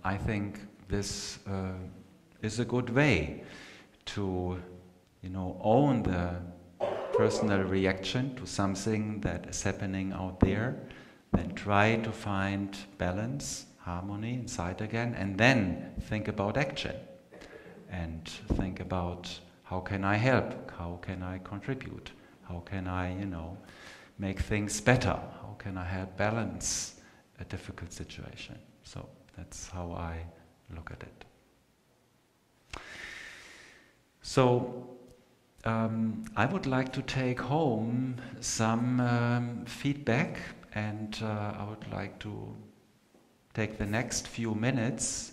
I think this is a good way to, own the personal reaction to something that is happening out there, then try to find balance, harmony inside again, and then think about action and think about how can I help, how can I contribute, how can I, make things better, how can I help balance a difficult situation. So that's how I look at it. So I would like to take home some feedback, and I would like to take the next few minutes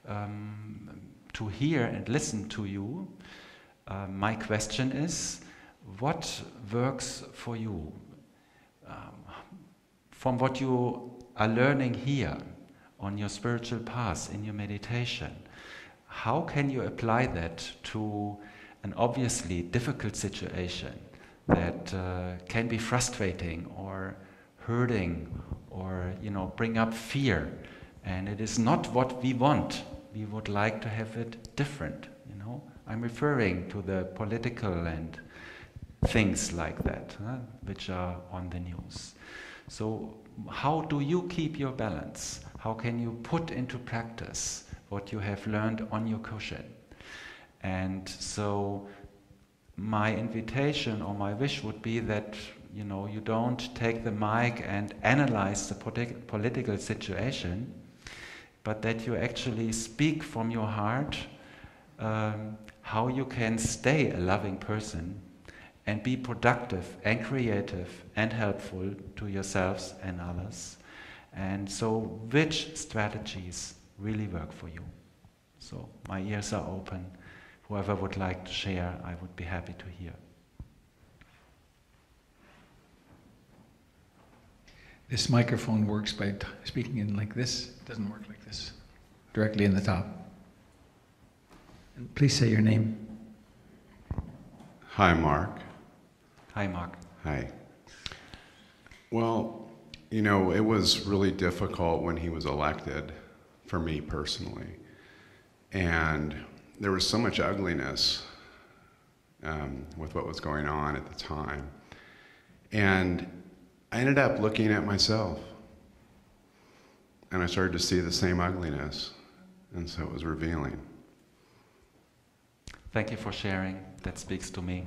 to hear and listen to you. My question is, what works for you? From what you are learning here on your spiritual path, in your meditation, how can you apply that to an obviously difficult situation that can be frustrating or hurting or, bring up fear? And it is not what we want. We would like to have it different, I'm referring to the political and things like that, which are on the news. So how do you keep your balance? How can you put into practice what you have learned on your cushion? And so my invitation or my wish would be that, you don't take the mic and analyze the political situation, but that you actually speak from your heart how you can stay a loving person and be productive and creative and helpful to yourselves and others. And so which strategies really work for you? So my ears are open. Whoever would like to share, I would be happy to hear. This microphone works by speaking in like this. It doesn't work like this. Directly in the top. And please say your name. Hi, Mark. Hi, Mark. Hi. Well, it was really difficult when he was elected, for me personally. And there was so much ugliness with what was going on at the time. And I ended up looking at myself. And I started to see the same ugliness. And so it was revealing. Thank you for sharing. That speaks to me.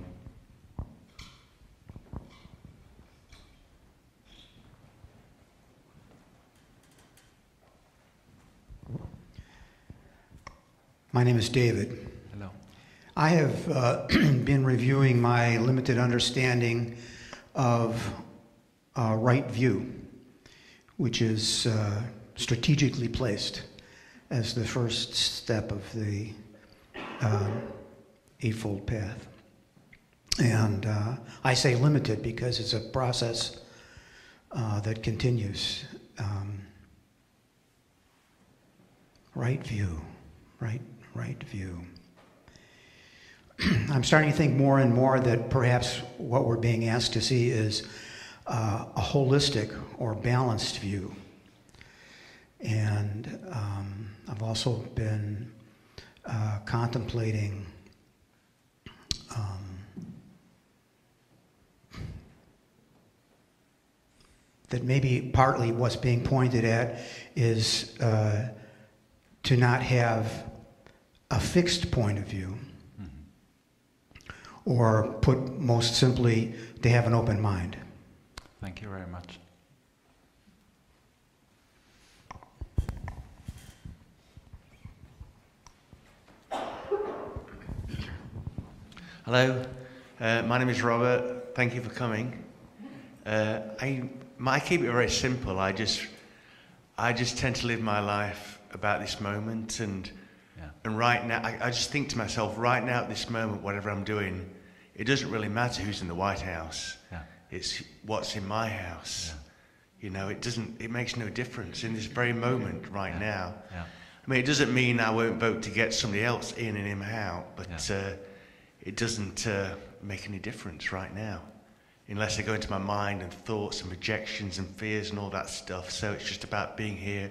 My name is David. Hello. I have been reviewing my limited understanding of right view, which is strategically placed as the first step of the Eightfold Path. And I say limited because it's a process that continues. Right view, right view. I'm starting to think more and more that perhaps what we're being asked to see is a holistic or balanced view. And I've also been contemplating that maybe partly what's being pointed at is to not have a fixed point of view, or put most simply, to have an open mind. Thank you very much. Hello, my name is Robert. Thank you for coming. I keep it very simple. I just tend to live my life about this moment, and right now, I just think to myself, right now at this moment, whatever I'm doing, it doesn't really matter who's in the White House. Yeah. It's what's in my house. Yeah. It makes no difference in this very moment right now. Yeah. I mean, it doesn't mean I won't vote to get somebody else in and him out, but it doesn't make any difference right now, unless I go into my mind and thoughts and projections and fears and all that stuff. So it's just about being here,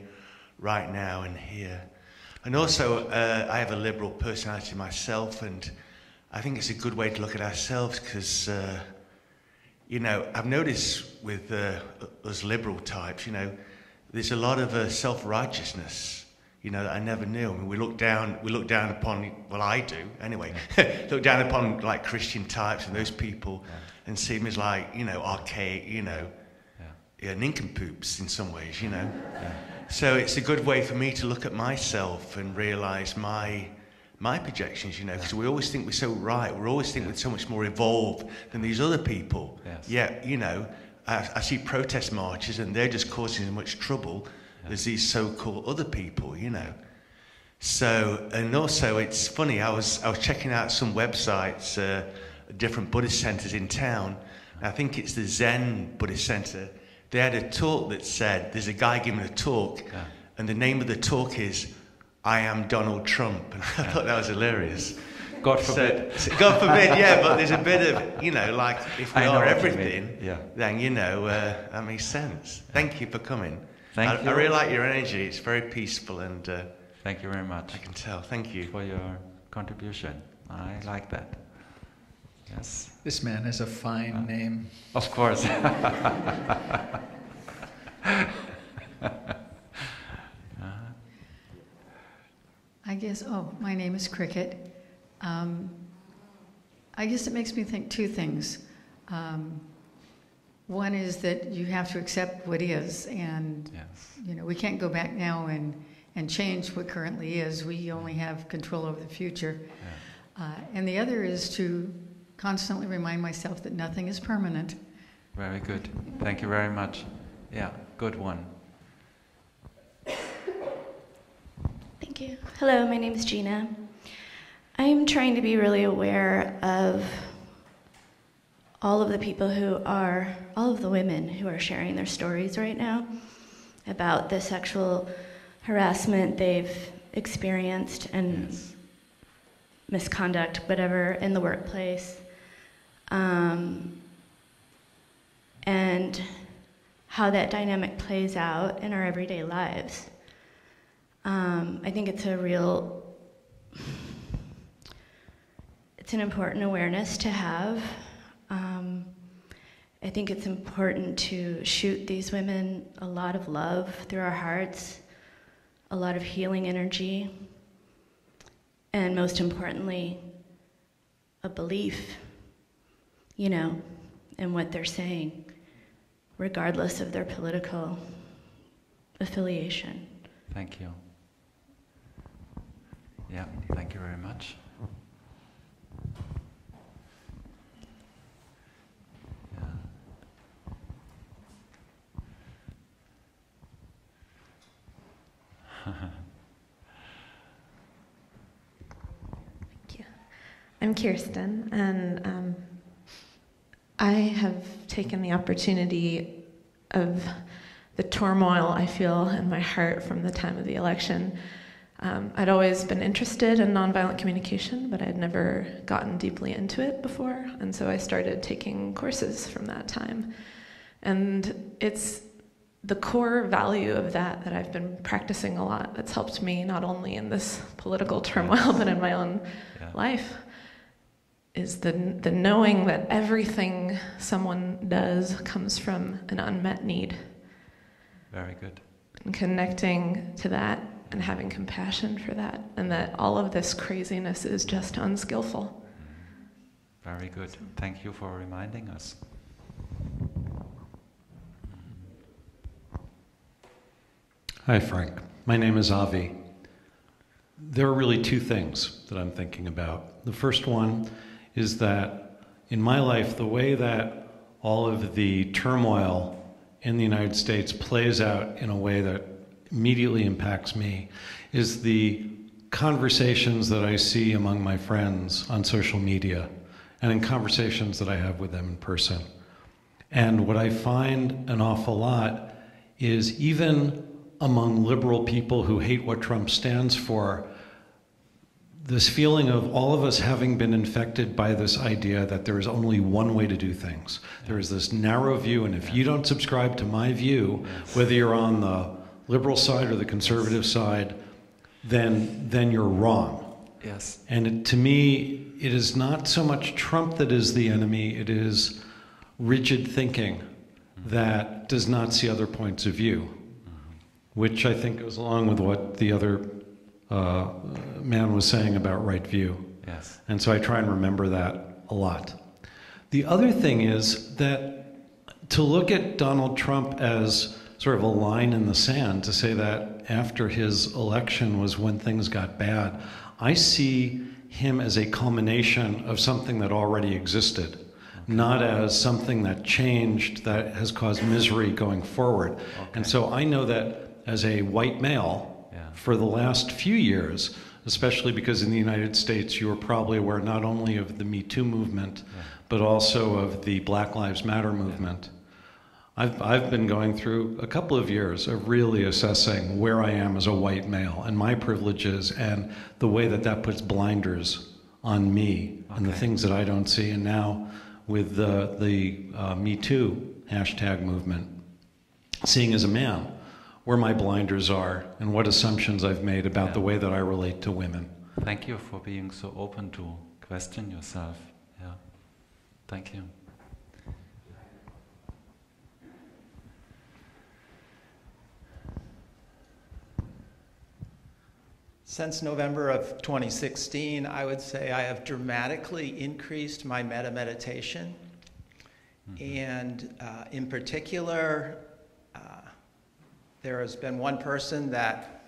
right now and here. And also, I have a liberal personality myself, and I think it's a good way to look at ourselves because, I've noticed with us liberal types, there's a lot of self-righteousness, that I never knew. I mean, we look down upon, well, I do anyway, look down upon like Christian types and those people and see them as like, archaic, nincompoops in some ways, So it's a good way for me to look at myself and realize my my projections, you know, because we always think we're so right. We always think we're so much more evolved than these other people. Yes. Yet, you know, I see protest marches and they're just causing as much trouble as these so-called other people, you know. So, and also it's funny, I was checking out some websites, different Buddhist centers in town. I think it's the Zen Buddhist center. They had a talk that said, there's a guy giving a talk, and the name of the talk is, I am Donald Trump. And I thought that was hilarious. God forbid. So, God forbid, yeah, but there's a bit of, you know, like, if we are everything, yeah, then, you know, that makes sense. Thank you for coming. Thank you. I really like your energy. It's very peaceful and... thank you very much. I can tell. Thank you. For your contribution. I like that. Yes. This man has a fine name. Of course. I guess, my name is Cricket. I guess it makes me think two things. One is that you have to accept what is, and you know, we can't go back now and change what currently is. We only have control over the future. And the other is to constantly remind myself that nothing is permanent. Very good. Thank you very much. Yeah, good one. Thank you. Hello, my name is Gina. I'm trying to be really aware of all of the people all of the women who are sharing their stories right now about the sexual harassment they've experienced and misconduct, whatever, in the workplace. And how that dynamic plays out in our everyday lives. I think it's an important awareness to have. I think it's important to shoot these women a lot of love through our hearts, a lot of healing energy, and most importantly, a belief, you know, in what they're saying, regardless of their political affiliation. Thank you. Yeah, thank you very much. Thank you. I'm Kirsten, and I have taken the opportunity of the turmoil I feel in my heart from the time of the election. I'd always been interested in nonviolent communication, but I'd never gotten deeply into it before, and so I started taking courses from that time. And it's the core value of that I've been practicing a lot that's helped me not only in this political turmoil, but in my own life, is the knowing that everything someone does comes from an unmet need. Very good. And connecting to that and having compassion for that, and that all of this craziness is just unskillful. Very good. Thank you for reminding us. Hi, Frank. My name is Avi. There are really two things that I'm thinking about. The first one is that in my life, the way that all of the turmoil in the United States plays out in a way that immediately impacts me is the conversations that I see among my friends on social media and in conversations that I have with them in person. And what I find an awful lot is even among liberal people who hate what Trump stands for, this feeling of all of us having been infected by this idea that there is only one way to do things. There is this narrow view, and if you don't subscribe to my view, whether you're on the liberal side or the conservative side, then you're wrong. Yes. And to me, it is not so much Trump that is the enemy, it is rigid thinking that does not see other points of view, which I think goes along with what the other man was saying about right view. Yes. And so I try and remember that a lot. The other thing is that to look at Donald Trump as sort of a line in the sand to say that after his election was when things got bad. I see him as a culmination of something that already existed, not as something that changed, that has caused misery going forward. And so I know that as a white male, for the last few years, especially because in the United States you are probably aware not only of the Me Too movement, but also of the Black Lives Matter movement. I've been going through a couple of years of really assessing where I am as a white male and my privileges and the way that that puts blinders on me and the things that I don't see. And now with the Me Too hashtag movement, seeing as a man where my blinders are and what assumptions I've made about the way that I relate to women. Thank you for being so open to question yourself. Yeah. Thank you. Since November of 2016, I would say I have dramatically increased my meditation. And in particular, there has been one person that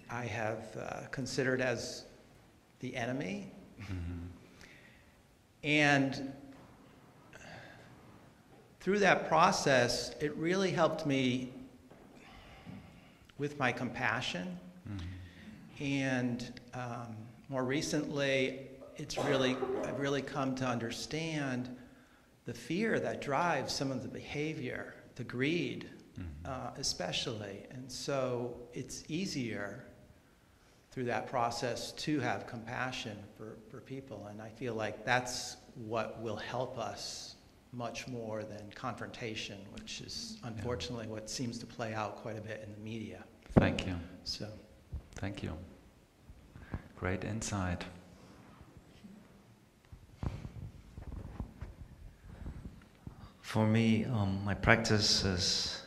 I have considered as the enemy. And through that process, it really helped me with my compassion. And more recently, I've really come to understand the fear that drives some of the behavior, the greed, especially. And so it's easier through that process to have compassion for people. And I feel like that's what will help us much more than confrontation, which is unfortunately what seems to play out quite a bit in the media. Thank you. So. Thank you. Great insight. For me, my practice is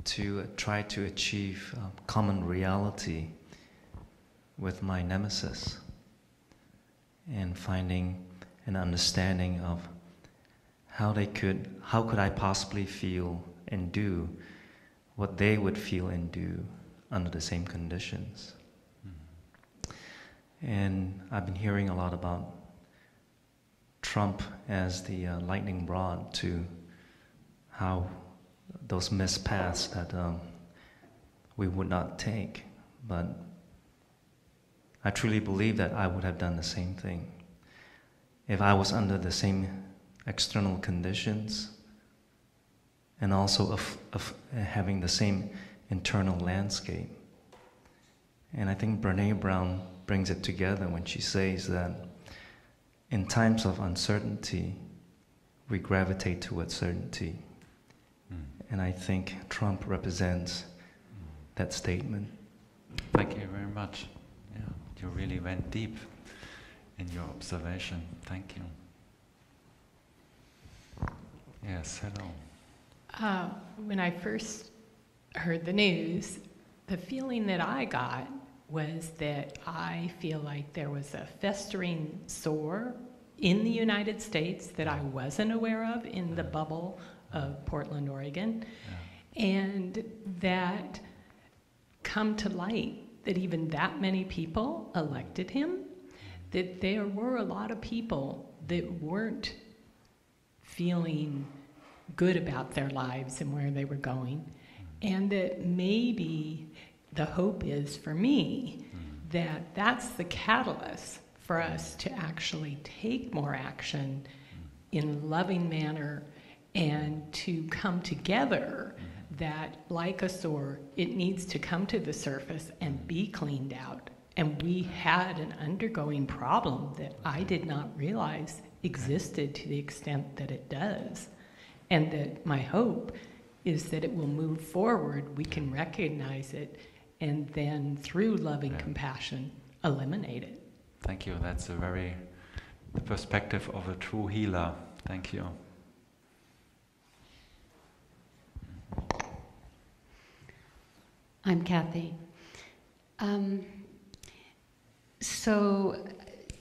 to try to achieve common reality with my nemesis and finding an understanding of how could I possibly feel and do what they would feel and do under the same conditions. And I've been hearing a lot about Trump as the lightning rod to how those missed paths that we would not take. But I truly believe that I would have done the same thing. If I was under the same external conditions and also of having the same internal landscape. And I think Brené Brown brings it together when she says that in times of uncertainty, we gravitate towards certainty. And I think Trump represents that statement. Thank you very much. Yeah, you really went deep in your observation. Thank you. Yes, hello. When I first heard the news, the feeling that I got was that I feel like there was a festering sore in the United States that I wasn't aware of in the bubble of Portland, Oregon, and that come to light that even that many people elected him, that there were a lot of people that weren't feeling good about their lives and where they were going, and that maybe the hope is for me that that's the catalyst for us to actually take more action in a loving manner and to come together, that like a sore, it needs to come to the surface and be cleaned out. And we had an undergoing problem that I did not realize existed to the extent that it does. And that my hope is that it will move forward, we can recognize it, and then through loving compassion, eliminate it. Thank you. That's the perspective of a true healer. Thank you. I'm Kathy. So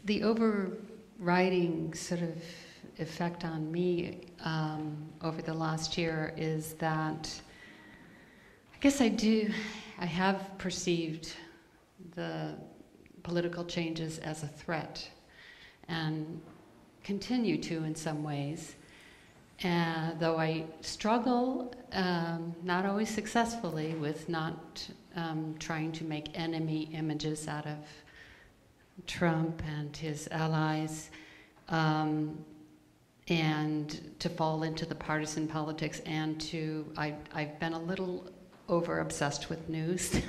the overriding sort of effect on me over the last year is that I guess I have perceived the political changes as a threat and continue to in some ways. Though I struggle, not always successfully, with not trying to make enemy images out of Trump and his allies, and to fall into the partisan politics, and I've been a little over obsessed with news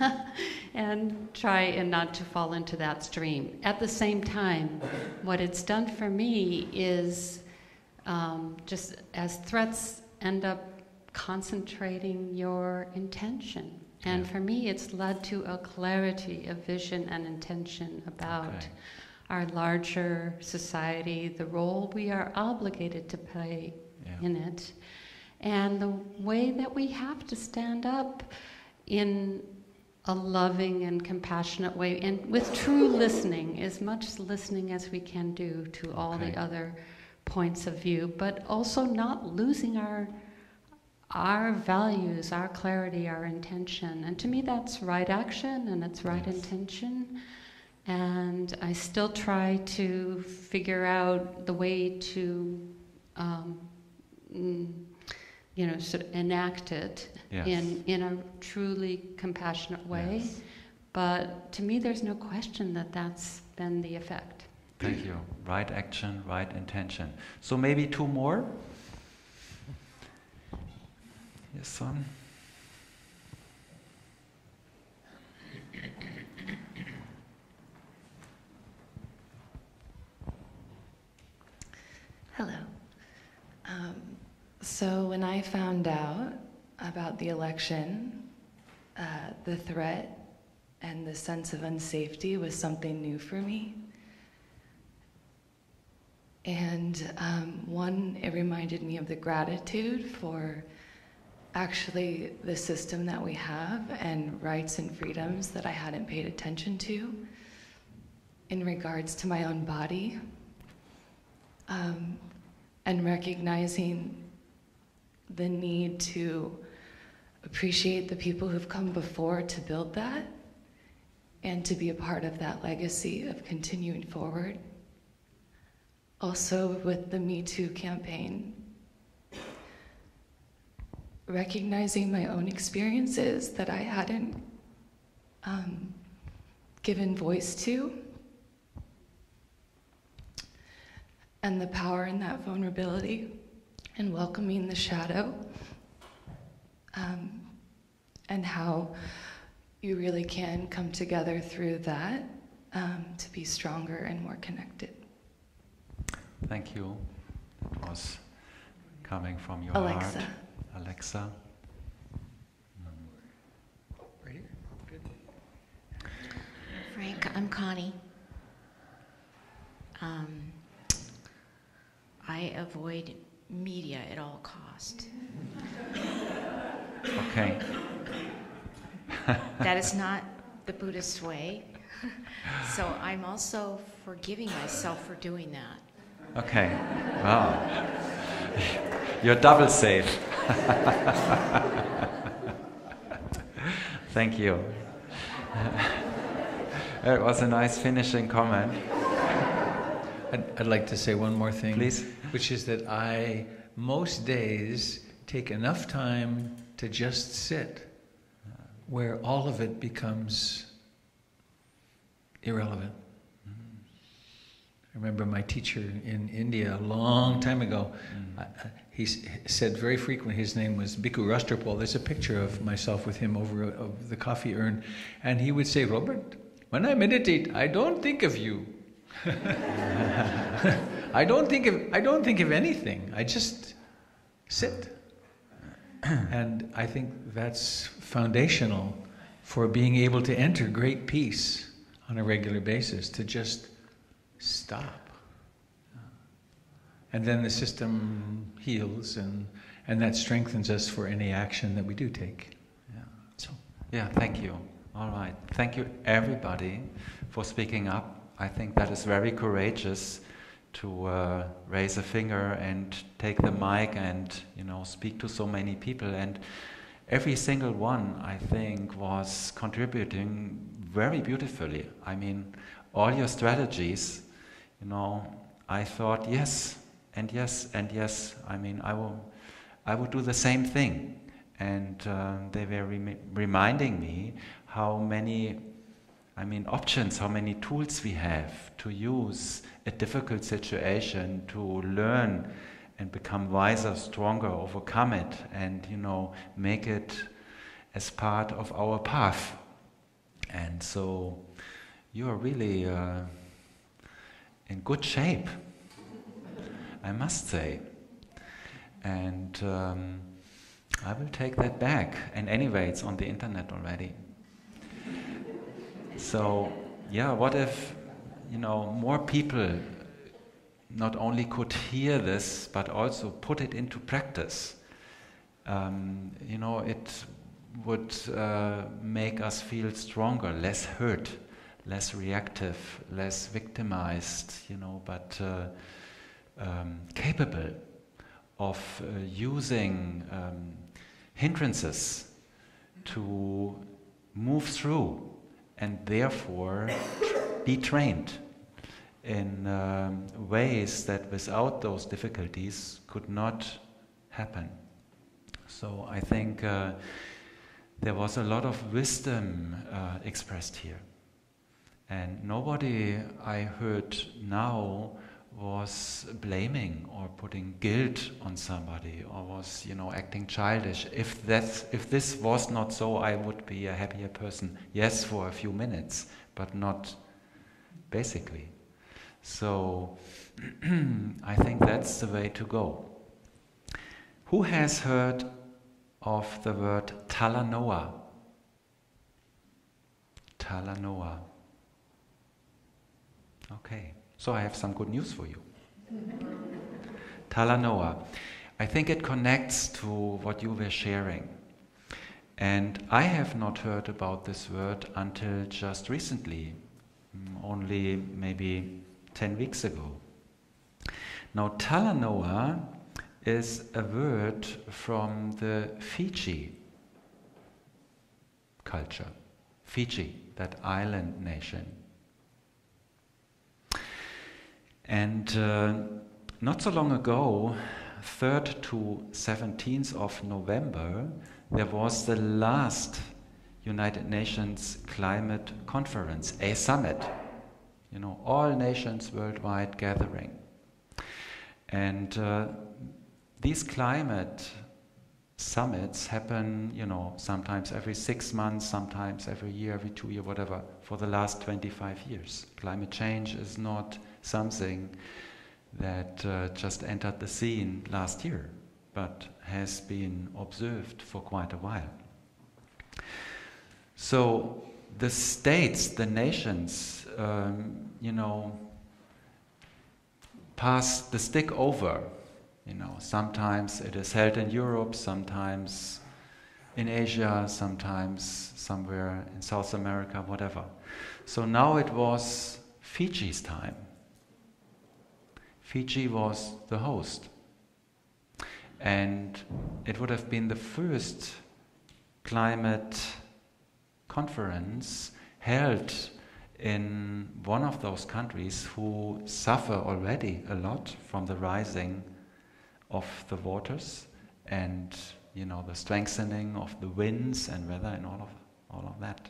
and try and not to fall into that stream. At the same time, what it's done for me is just as threats end up concentrating your intention. And for me, it's led to a clarity of vision and intention about our larger society, the role we are obligated to play in it, and the way that we have to stand up in a loving and compassionate way, and with true listening, as much listening as we can do to all the other points of view, but also not losing our values, our clarity, our intention. And to me, that's right action and it's right intention. And I still try to figure out the way to, sort of enact it in a truly compassionate way. Yes. But to me, there's no question that that's been the effect. Thank you. Right action, right intention. So maybe two more. Yes, son. Hello. So when I found out about the election, the threat and the sense of unsafety was something new for me. And it reminded me of the gratitude for actually the system that we have and rights and freedoms that I hadn't paid attention to in regards to my own body, and recognizing the need to appreciate the people who've come before to build that and to be a part of that legacy of continuing forward. Also with the Me Too campaign, recognizing my own experiences that I hadn't given voice to, and the power in that vulnerability, and welcoming the shadow, and how you really can come together through that to be stronger and more connected. Thank you. It was coming from your Alexa. heart. Alexa. Right here. Good. Frank, I'm Connie. I avoid media at all costs. Okay. That is not the Buddhist way. So I'm also forgiving myself for doing that. Okay. Wow. You're double safe. Thank you. It was a nice finishing comment. I'd like to say one more thing. Please. Which is that I, most days, take enough time to just sit, where all of it becomes irrelevant. I remember my teacher in India a long time ago, he said very frequently, his name was Bhikkhu Rashtrapal. There's a picture of myself with him over of the coffee urn, and he would say, "Robert, when I meditate, I don't think of you. I don't think of anything. I just sit." And I think that's foundational for being able to enter great peace on a regular basis, to just stop. And then the system heals, and that strengthens us for any action that we do take. Yeah, thank you. All right. Thank you, everybody, for speaking up. I think that is very courageous to raise a finger and take the mic and, speak to so many people. And every single one, I think, was contributing very beautifully. I mean, all your strategies, I thought yes, and yes, and yes. I mean, I would do the same thing. And they were reminding me how many, options, how many tools we have to use a difficult situation to learn and become wiser, stronger, overcome it, and, make it as part of our path. And so you are really in good shape, I must say. And I will take that back. And anyway, it's on the internet already. So, what if, more people not only could hear this, but also put it into practice? It would make us feel stronger, less hurt, less reactive, less victimized, but capable of using hindrances to move through and therefore be trained in ways that without those difficulties could not happen. So I think there was a lot of wisdom expressed here. And nobody I heard now was blaming or putting guilt on somebody or was, acting childish. If this was not so, I would be a happier person. Yes, for a few minutes, but not basically. So I think that's the way to go. Who has heard of the word Talanoa? Talanoa. Okay. So I have some good news for you. Talanoa. I think it connects to what you were sharing. And I have not heard about this word until just recently, only maybe 10 weeks ago. Now, Talanoa is a word from the Fiji culture. Fiji, that island nation. And not so long ago, 3rd to 17th of November, there was the last United Nations Climate Conference, a summit. All nations worldwide gathering. And these climate summits happen, sometimes every 6 months, sometimes every year, every 2 years, whatever, for the last 25 years. Climate change is not something that just entered the scene last year, but has been observed for quite a while. So the states, the nations, pass the stick over. Sometimes it is held in Europe, sometimes in Asia, sometimes somewhere in South America, whatever. So now it was Fiji's time. Fiji was the host. And it would have been the first climate conference held in one of those countries who suffer already a lot from the rising of the waters and the strengthening of the winds and weather and all of that.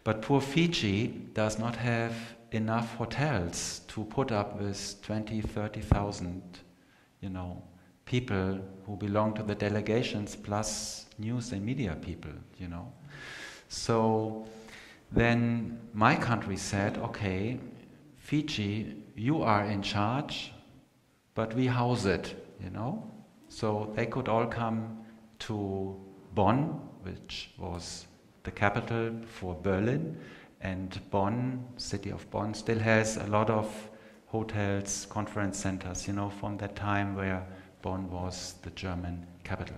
But poor Fiji does not have enough hotels to put up with 20,000, 30,000, people who belong to the delegations plus news and media people, So then my country said, okay, Fiji, you are in charge, but we house it, So they could all come to Bonn, which was the capital for Berlin, and Bonn, city of Bonn, still has a lot of hotels, conference centers, from that time where Bonn was the German capital.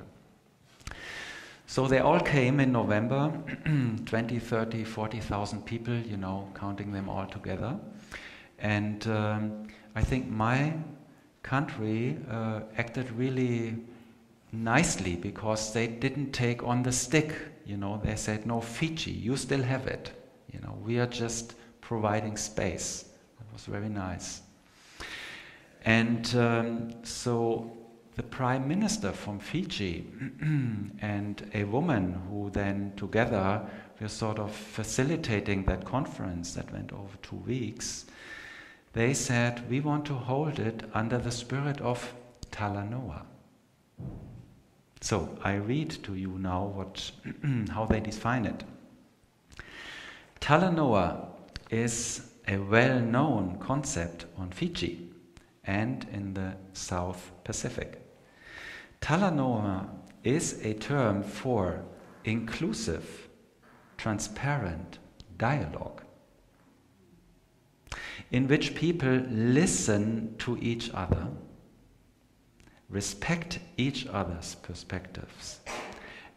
So they all came in November, 20, 30, 40,000 people, counting them all together. And I think my country acted really nicely because they didn't take on the stick. You know, they said, no, Fiji, you still have it. You know, we are just providing space. That was very nice. And so the Prime Minister from Fiji and a woman who then together were sort of facilitating that conference that went over 2 weeks, they said, we want to hold it under the spirit of Talanoa. So I read to you now how they define it. Talanoa is a well-known concept on Fiji and in the South Pacific. Talanoa is a term for inclusive, transparent dialogue in which people listen to each other, respect each other's perspectives,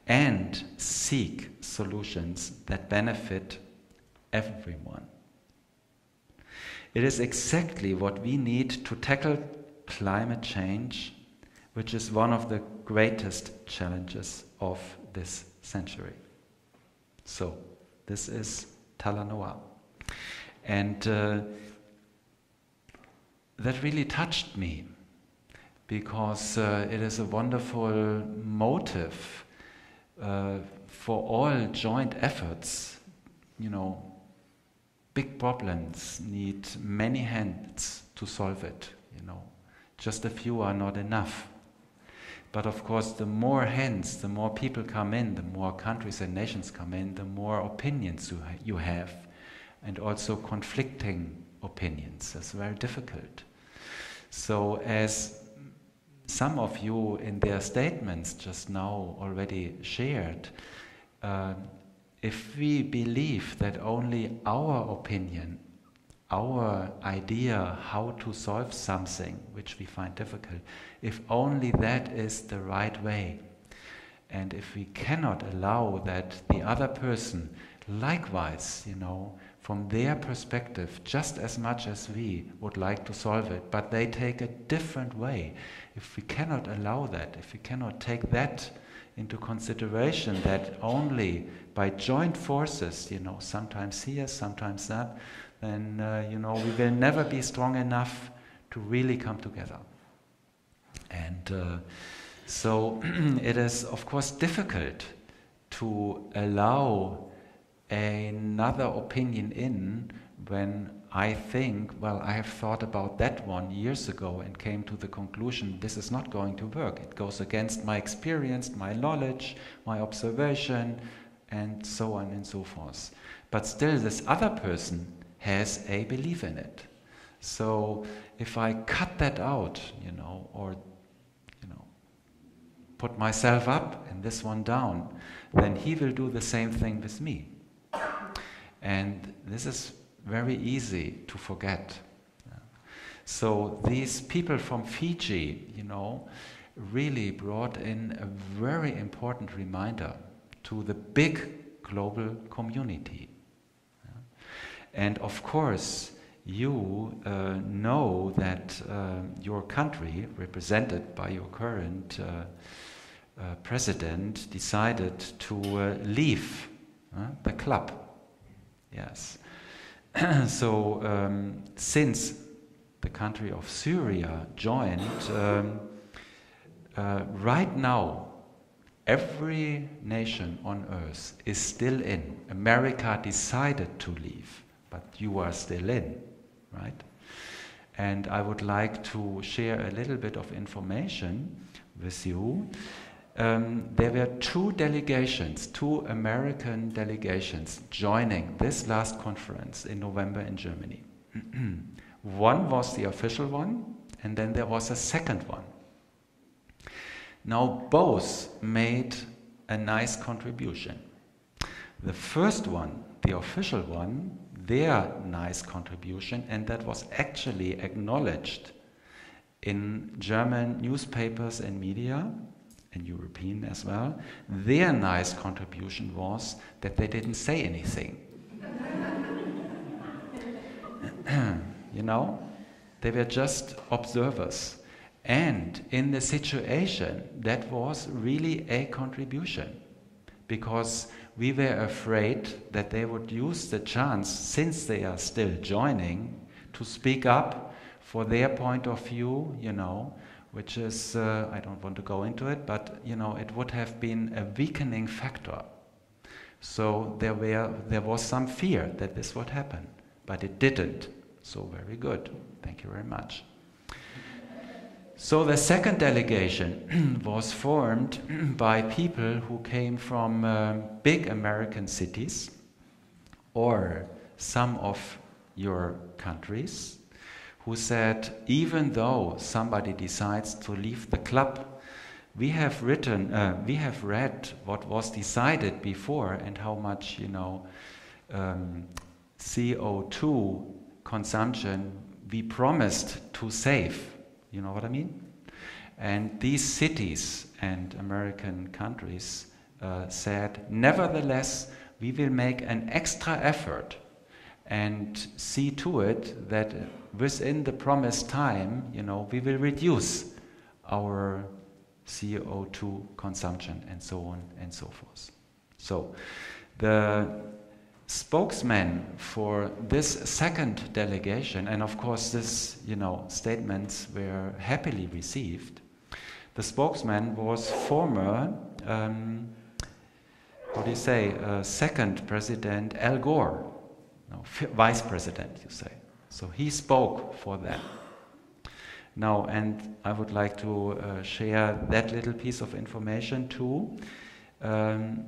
and seek solutions that benefit everyone. It is exactly what we need to tackle climate change, which is one of the greatest challenges of this century. So, this is Talanoa. And that really touched me, because it is a wonderful motive for all joint efforts. You know, big problems need many hands to solve it, you know. Just a few are not enough. But of course, the more hands, the more people come in, the more countries and nations come in, the more opinions you have, and also conflicting opinions. That's very difficult. So as some of you in their statements just now already shared, if we believe that only our opinion, our idea how to solve something which we find difficult, if only that is the right way, and if we cannot allow that the other person likewise, you know, from their perspective, just as much as we would like to solve it, but they take a different way, if we cannot allow that, if we cannot take that into consideration, that only by joint forces, you know, sometimes here, sometimes that, then, you know, we will never be strong enough to really come together. And so it is, of course, difficult to allow another opinion in when I think, well, I have thought about that one years ago and came to the conclusion this is not going to work. It goes against my experience, my knowledge, my observation, and so on and so forth. But still, this other person has a belief in it. So if I cut that out, you know, or, you know, put myself up and this one down, then he will do the same thing with me. And this is very easy to forget. So these people from Fiji, you know, really brought in a very important reminder to the big global community. And of course, you know that your country, represented by your current president, decided to leave the club. Yes. So since the country of Syria joined, right now every nation on earth is still in. America decided to leave, but you are still in, right? And I would like to share a little bit of information with you. There were two American delegations joining this last conference in November in Germany. One was the official one, and then there was a second one. Now both made a nice contribution. The first one, the official one, their nice contribution, and that was actually acknowledged in German newspapers and media, and European as well, their nice contribution was that they didn't say anything. you know. They were just observers. And in the situation, that was really a contribution, because we were afraid that they would use the chance, since they are still joining, to speak up for their point of view, you know, which is, I don't want to go into it, but, you know, it would have been a weakening factor. So there was some fear that this would happen, but it didn't. So very good. Thank you very much. So the second delegation was formed by people who came from big American cities or some of your countries, who said, even though somebody decides to leave the club, we have read what was decided before and how much, you know, CO2 consumption we promised to save. You know what I mean? And these cities and American countries said, nevertheless, we will make an extra effort and see to it that within the promised time, you know, we will reduce our CO2 consumption and so on and so forth. So the spokesman for this second delegation, and of course this, you know, statements were happily received. The spokesman was former, second President Al Gore, no, Vice President, you say. So he spoke for them. Now, and I would like to share that little piece of information too. In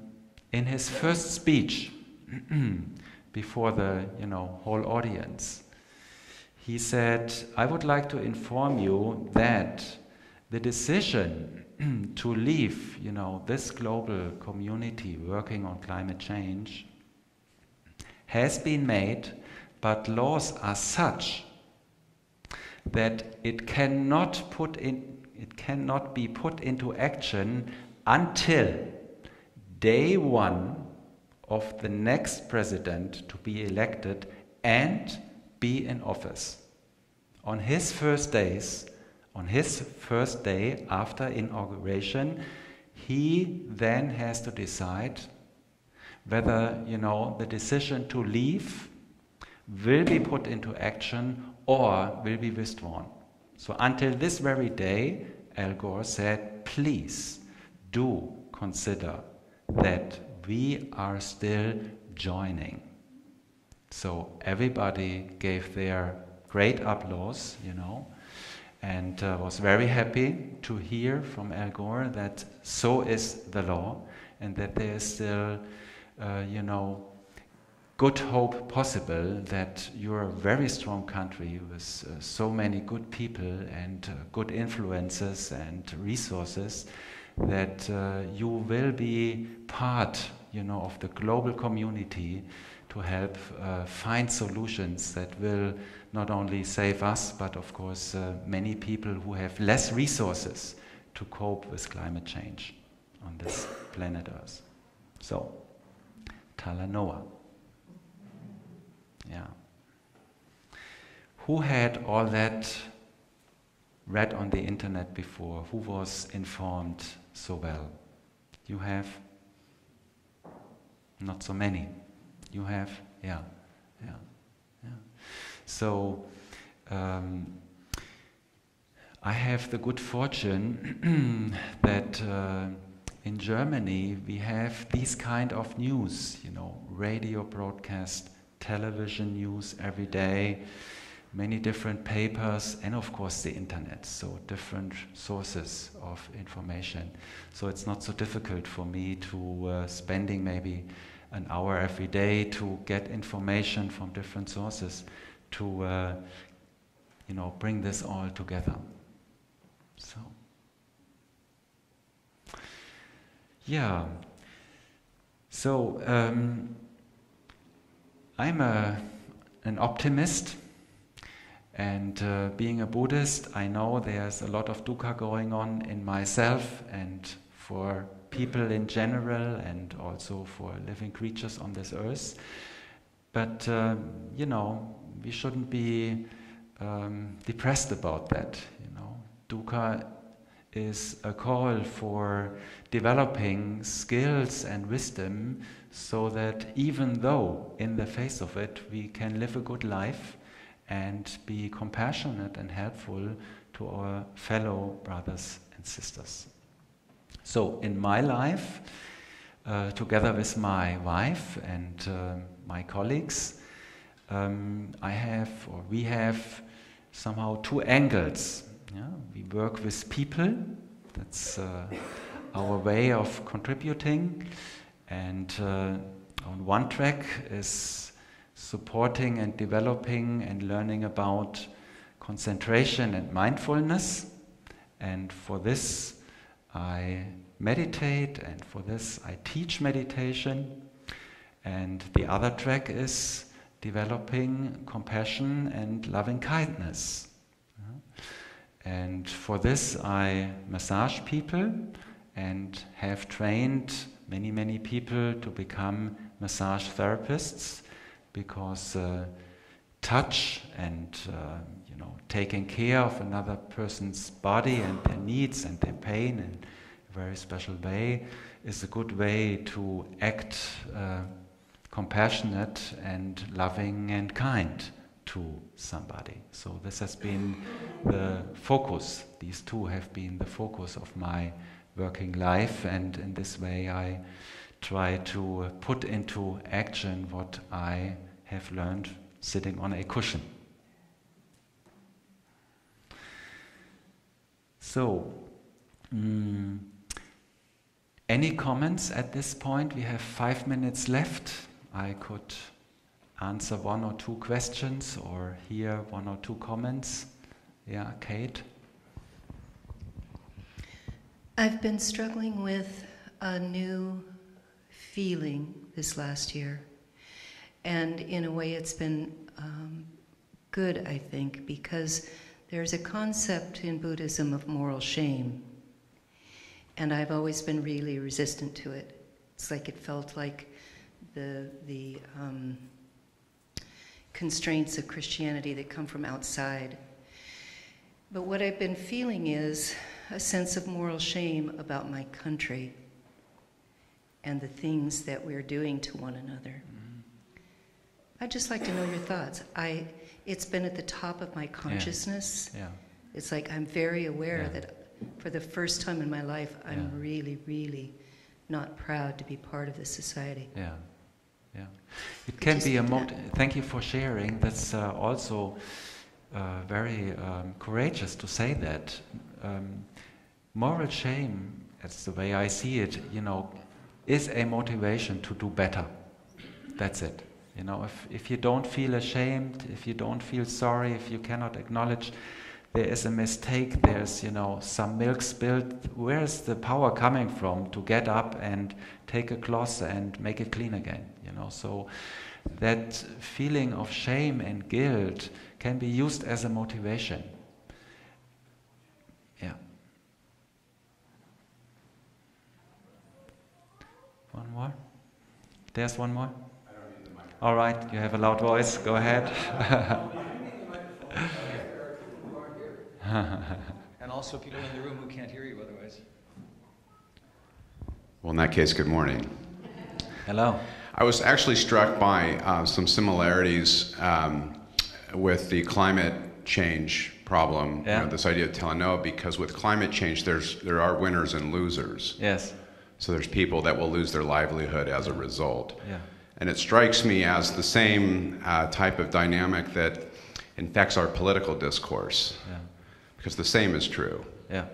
his first speech before the, you know, whole audience, he said, I would like to inform you that the decision to leave, you know, this global community working on climate change has been made, but laws are such that it cannot be put into action until day one of the next president to be elected and be in office. On his first day after inauguration, he then has to decide whether, you know, the decision to leave will be put into action or will be withdrawn. So until this very day, Al Gore said, please do consider that we are still joining. So everybody gave their great applause, you know, and was very happy to hear from Al Gore that so is the law, and that there is still, you know, good hope possible that you're a very strong country with so many good people and good influences and resources, that you will be part, you know, of the global community to help find solutions that will not only save us, but of course many people who have less resources to cope with climate change on this planet Earth. So, Talanoa. Yeah. Who had all that read on the internet before? Who was informed so well? You have? Not so many. You have? Yeah. So, I have the good fortune that in Germany we have these kind of news, you know, radio broadcast, television news every day, many different papers, and of course the internet, so different sources of information. So it's not so difficult for me to spending maybe an hour every day to get information from different sources to you know, bring this all together. So yeah, so I'm an optimist, and being a Buddhist, I know there's a lot of dukkha going on in myself and for people in general, and also for living creatures on this earth. But you know, we shouldn't be depressed about that. Dukkha is a call for developing skills and wisdom so that even though in the face of it we can live a good life and be compassionate and helpful to our fellow brothers and sisters. So in my life, together with my wife and my colleagues, we have somehow two angles. Yeah? We work with people, that's our way of contributing, and on one track is supporting and developing and learning about concentration and mindfulness, and for this I meditate, and for this I teach meditation. And the other track is developing compassion and loving kindness. And for this I massage people and have trained many people to become massage therapists, because touch and taking care of another person's body and their needs and their pain in a very special way is a good way to act compassionate and loving and kind to somebody. So this has been the focus. These two have been the focus of my working life, and in this way I try to put into action what I have learned sitting on a cushion. So, any comments at this point? We have 5 minutes left. I could answer 1 or 2 questions or hear 1 or 2 comments. Yeah, Kate? I've been struggling with a new feeling this last year. And in a way it's been good, I think, because there's a concept in Buddhism of moral shame. And I've always been really resistant to it. It's like it felt like the constraints of Christianity that come from outside. But what I've been feeling is a sense of moral shame about my country and the things that we're doing to one another. I'd just like to know your thoughts. It's been at the top of my consciousness. Yeah. It's like I'm very aware that for the first time in my life, I'm really, really not proud to be part of this society. Yeah. It can be thank you for sharing. That's also very courageous to say that. Moral shame, that's the way I see it, is a motivation to do better. That's it. If you don't feel ashamed, if you don't feel sorry, if you cannot acknowledge there is a mistake, there's, some milk spilled, where's the power coming from to get up and take a cloth and make it clean again? So that feeling of shame and guilt can be used as a motivation. Yeah. One more? There's one more? All right, you have a loud voice, go ahead. And also people in the room who can't hear you otherwise. Well, in that case, good morning. Hello. I was actually struck by some similarities with the climate change problem, this idea of Talanoa, because with climate change there are winners and losers. Yes. So there's people that will lose their livelihood as a result. Yeah. And it strikes me as the same type of dynamic that infects our political discourse. Yeah. Because the same is true. Yeah.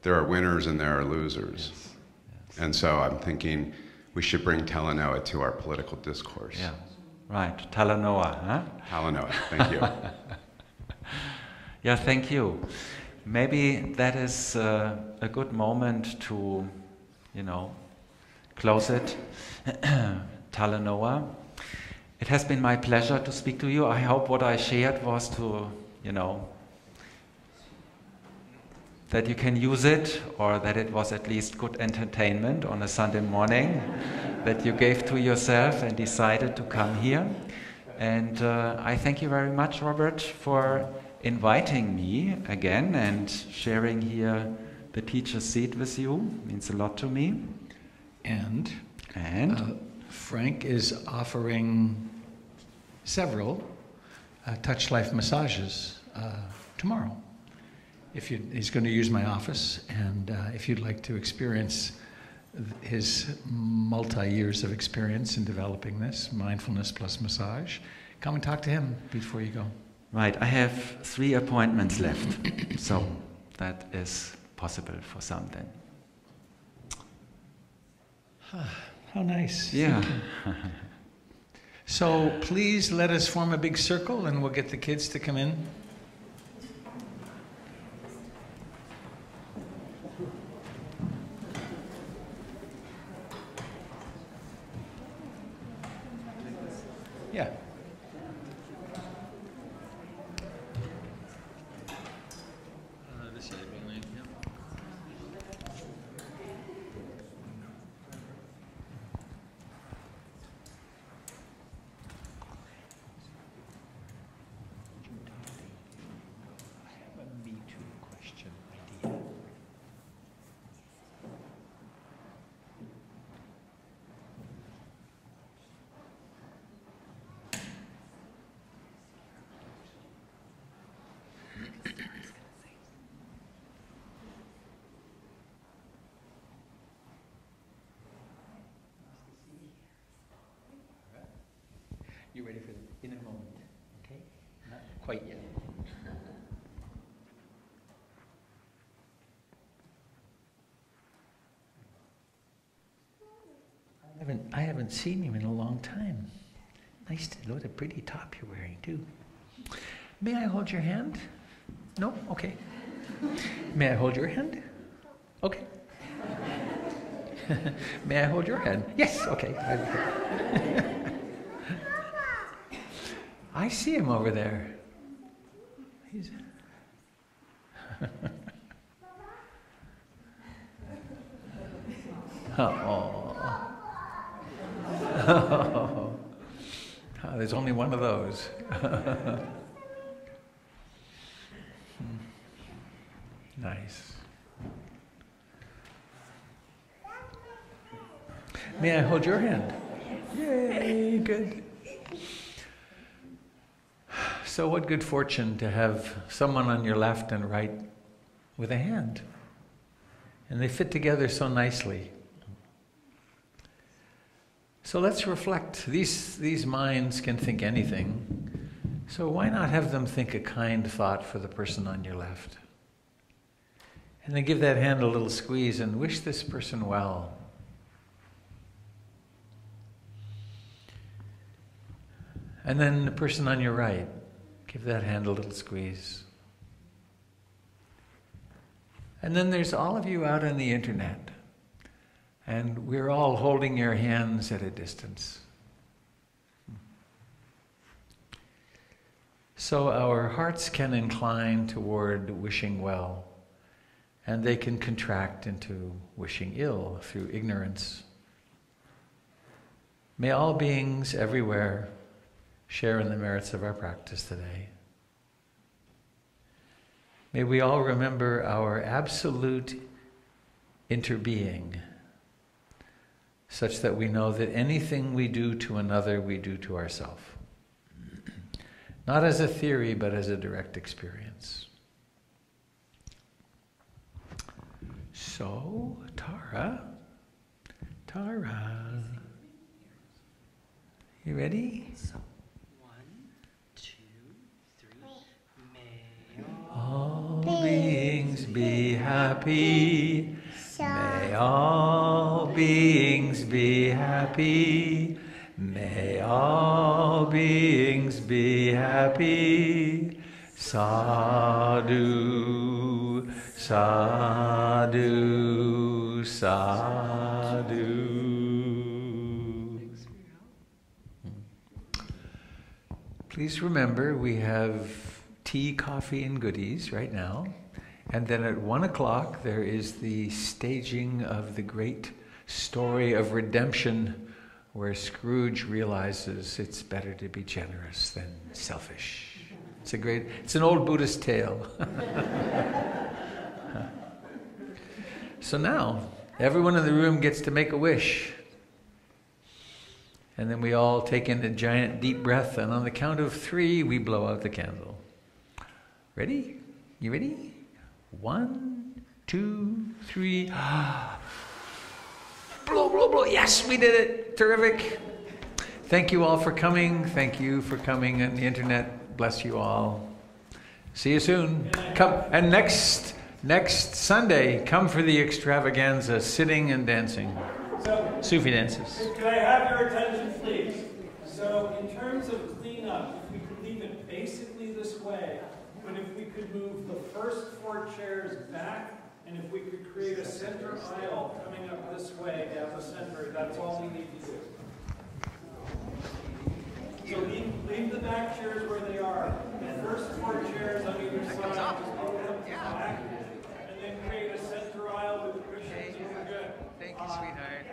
There are winners and there are losers. Yes. Yes. And so I'm thinking we should bring Talanoa to our political discourse. Yeah. Right. Talanoa, huh? Talanoa. Thank you. Yeah, thank you. Maybe that is a good moment to, close it. Talanoa. It has been my pleasure to speak to you. I hope what I shared was to, that you can use it, or that it was at least good entertainment on a Sunday morning that you gave to yourself and decided to come here. And I thank you very much, Robert, for inviting me again and sharing here the teacher's seat with you. Means a lot to me. And Frank is offering several touch life massages tomorrow. He's going to use my office, and if you'd like to experience his multi-years of experience in developing this, mindfulness plus massage, come and talk to him before you go. Right, I have 3 appointments left, so that is possible for some then. How nice. Yeah. So please let us form a big circle and we'll get the kids to come in. Yeah. You ready for the in a moment? Okay? Not quite yet. I haven't seen you in a long time. Nice to what a pretty top you're wearing too. May I hold your hand? No? Okay. May I hold your hand? Okay. May I hold your hand? Yes, okay. I see him over there. He's oh, there's only one of those. Nice. May I hold your hand? Yay, good. So what good fortune to have someone on your left and right with a hand. And they fit together so nicely. So let's reflect. These minds can think anything. So why not have them think a kind thought for the person on your left? And then give that hand a little squeeze and wish this person well. And then the person on your right, give that hand a little squeeze. And then there's all of you out on the internet. And we're all holding your hands at a distance. So our hearts can incline toward wishing well, and they can contract into wishing ill through ignorance. May all beings everywhere share in the merits of our practice today. May we all remember our absolute interbeing, such that we know that anything we do to another, we do to ourselves. Not as a theory, but as a direct experience. So, Tara, you ready? All beings be happy. May all beings be happy. May all beings be happy. Sadhu, sadhu, sadhu. Please remember we have tea, coffee, and goodies right now. And then at 1 o'clock, there is the staging of the great story of redemption, where Scrooge realizes it's better to be generous than selfish. It's an old Buddhist tale. So now, everyone in the room gets to make a wish. And then we all take in a giant deep breath, and on the count of 3, we blow out the candle. Ready? You ready? 1, 2, 3. Blow, blow, blow. Yes, we did it. Terrific. Thank you all for coming. Thank you for coming on the internet. Bless you all. See you soon. Come. And next Sunday, come for the extravaganza, sitting and dancing. Sufi dances. Could I have your attention, please? So in terms of cleanup, if we could leave it basically this way, but if we could move the first 4 chairs back, and if we could create a center aisle coming up this way down the center, that's all we need to do. So leave the back chairs where they are. The first 4 chairs on either side, just move them back, and then create a center aisle with cushions, and we're good. Thank you, sweetheart.